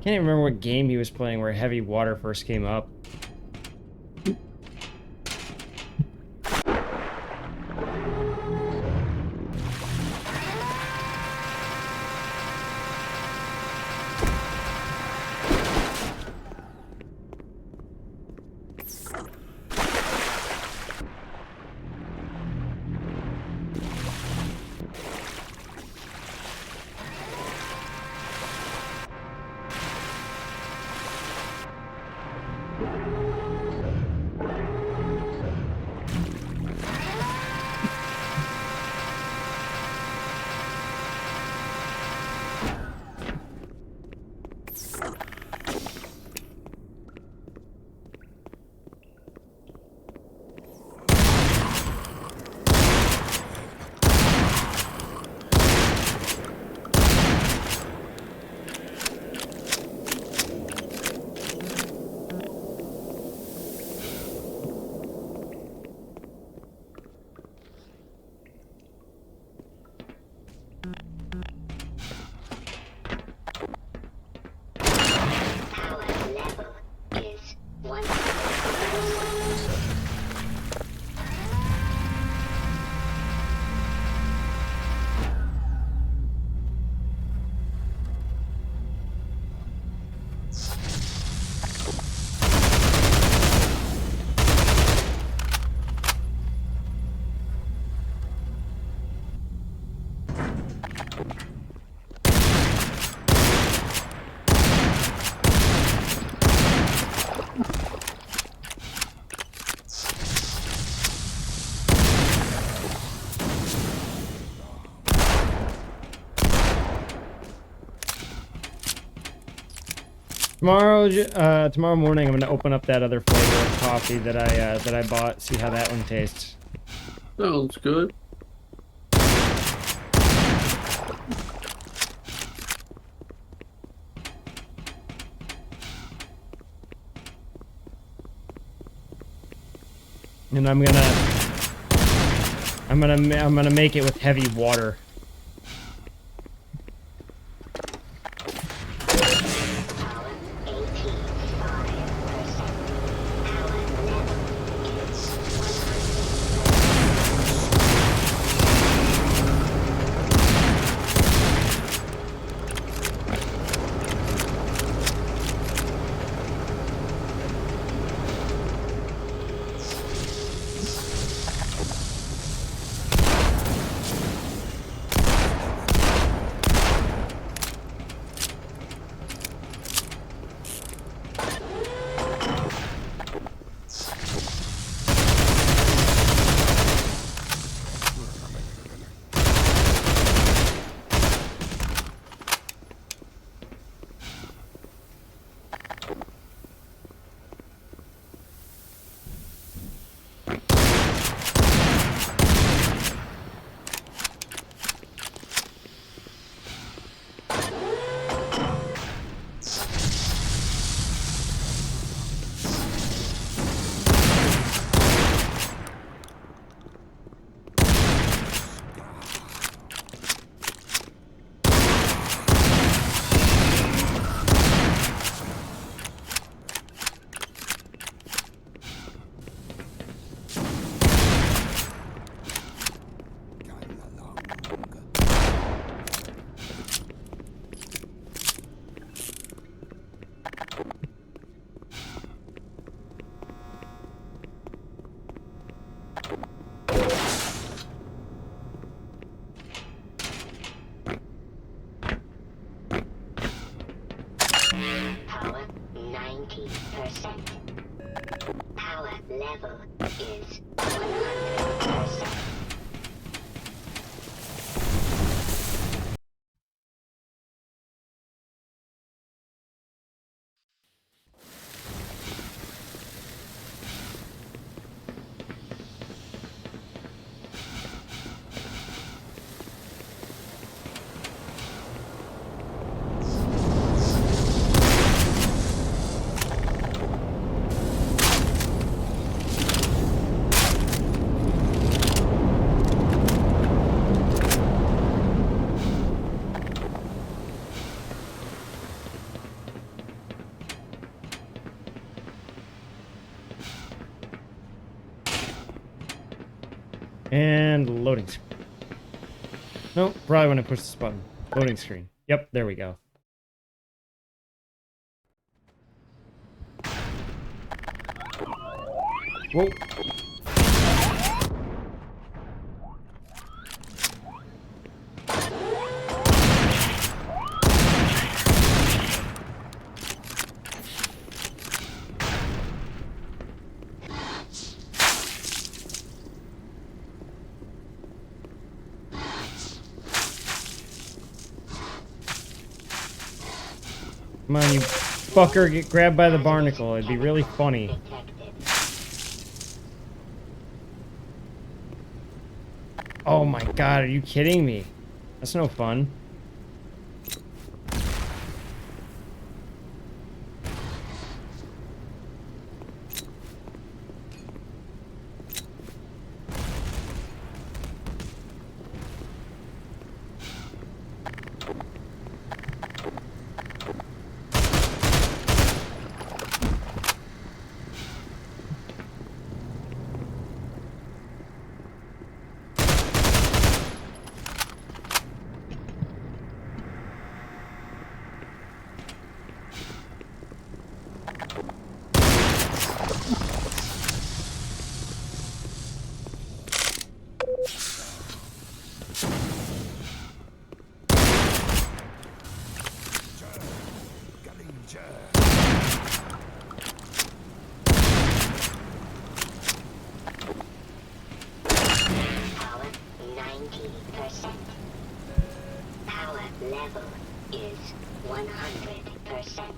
Can't even remember what game he was playing where heavy water first came up. Tomorrow morning, I'm gonna open up that other flavor of coffee that I bought. See how that one tastes. Sounds good. And I'm gonna make it with heavy water. level is 100%. And loading screen. Nope, probably when I push this button. Loading screen. Yep, there we go. Whoa. Come on, you fucker, get grabbed by the barnacle. It'd be really funny. Oh my god, are you kidding me? That's no fun. Power 90%. Power level is 100%.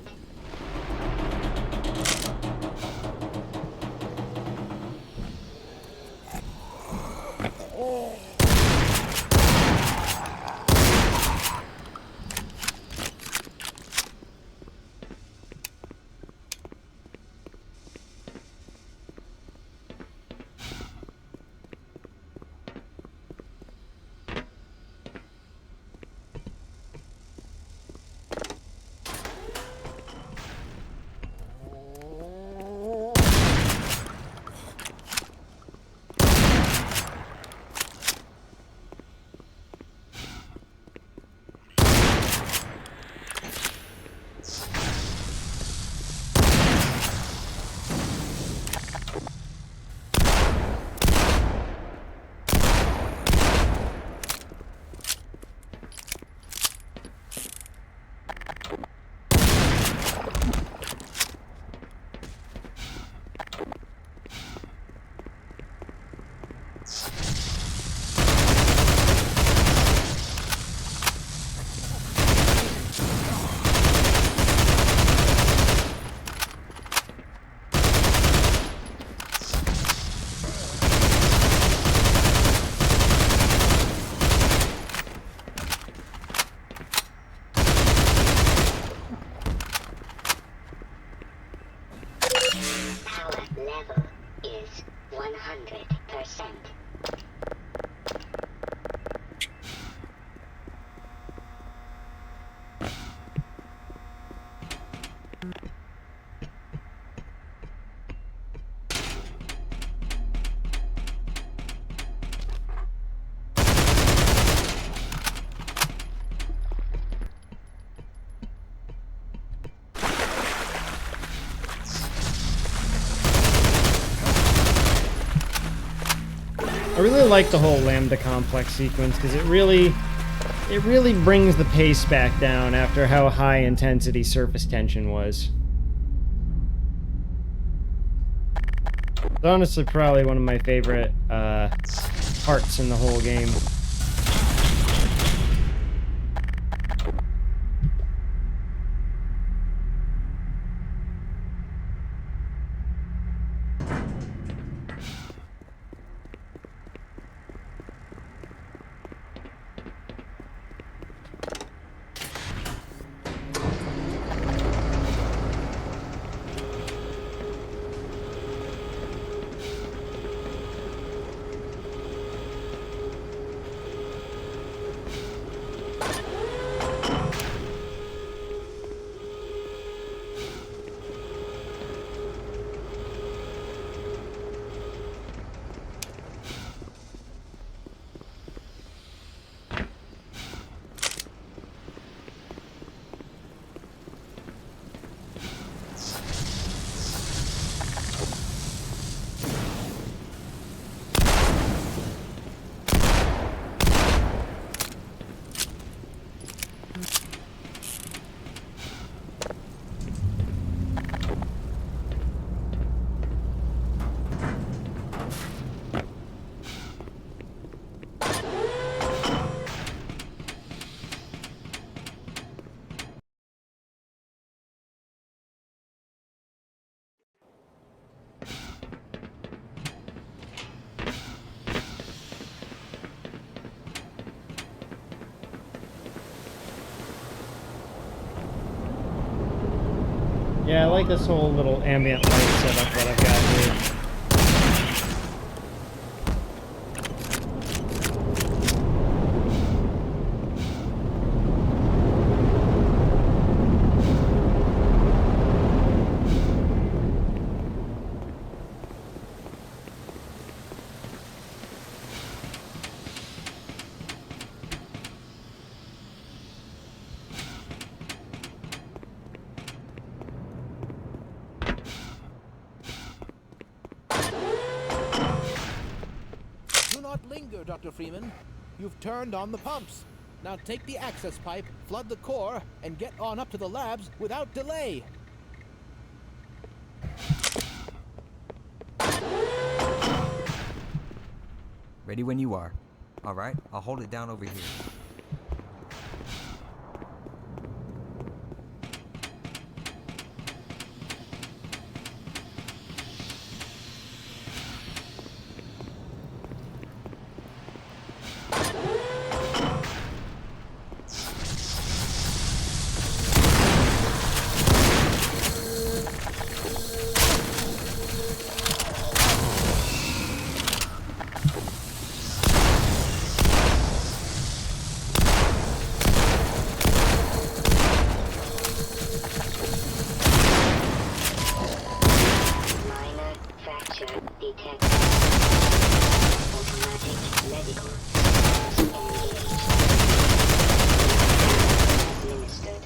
Power level is 100%. I really like the whole Lambda complex sequence because it really brings the pace back down after how high intensity surface tension was. It's honestly probably one of my favorite parts in the whole game. Yeah, I like this whole little ambient light setup that I've got here. Do not linger, Dr. Freeman. You've turned on the pumps. Now take the access pipe, flood the core, and get on up to the labs without delay. Ready when you are. All right, I'll hold it down over here. Minor fracture detected. Automatic medical. Engaged. Administered.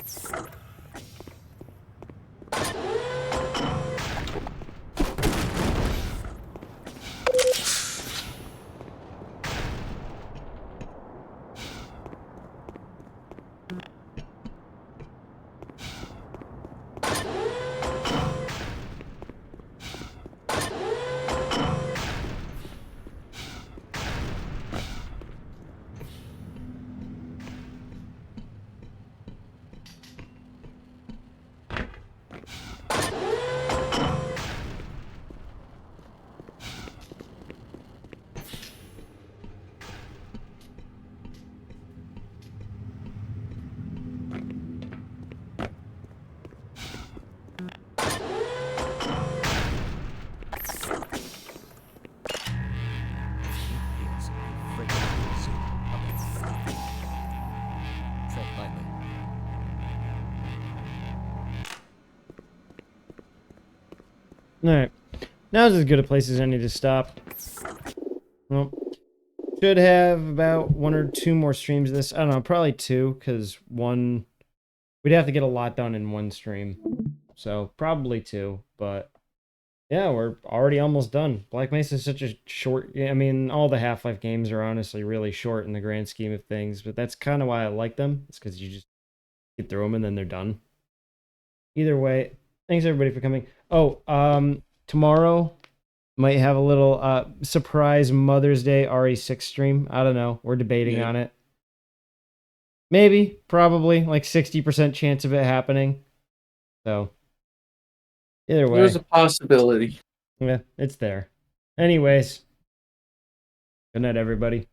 Is a friggin' zoo. Okay. Tread lightly. Alright. Now's as good a place as any to stop. Well, should have about 1 or 2 more streams of this. I don't know, probably 2, because one... We'd have to get a lot done in one stream. So, probably 2, but... Yeah, we're already almost done. Black Mesa is such a short... I mean, all the Half-Life games are honestly really short in the grand scheme of things, but that's kind of why I like them. It's because you just get through them and then they're done. Either way, thanks everybody for coming. Oh, tomorrow might have a little surprise Mother's Day RE6 stream. I don't know. We're debating on it. Maybe, probably, like 60% chance of it happening. So, either way. There's a possibility. Yeah, it's there. Anyways, good night, everybody.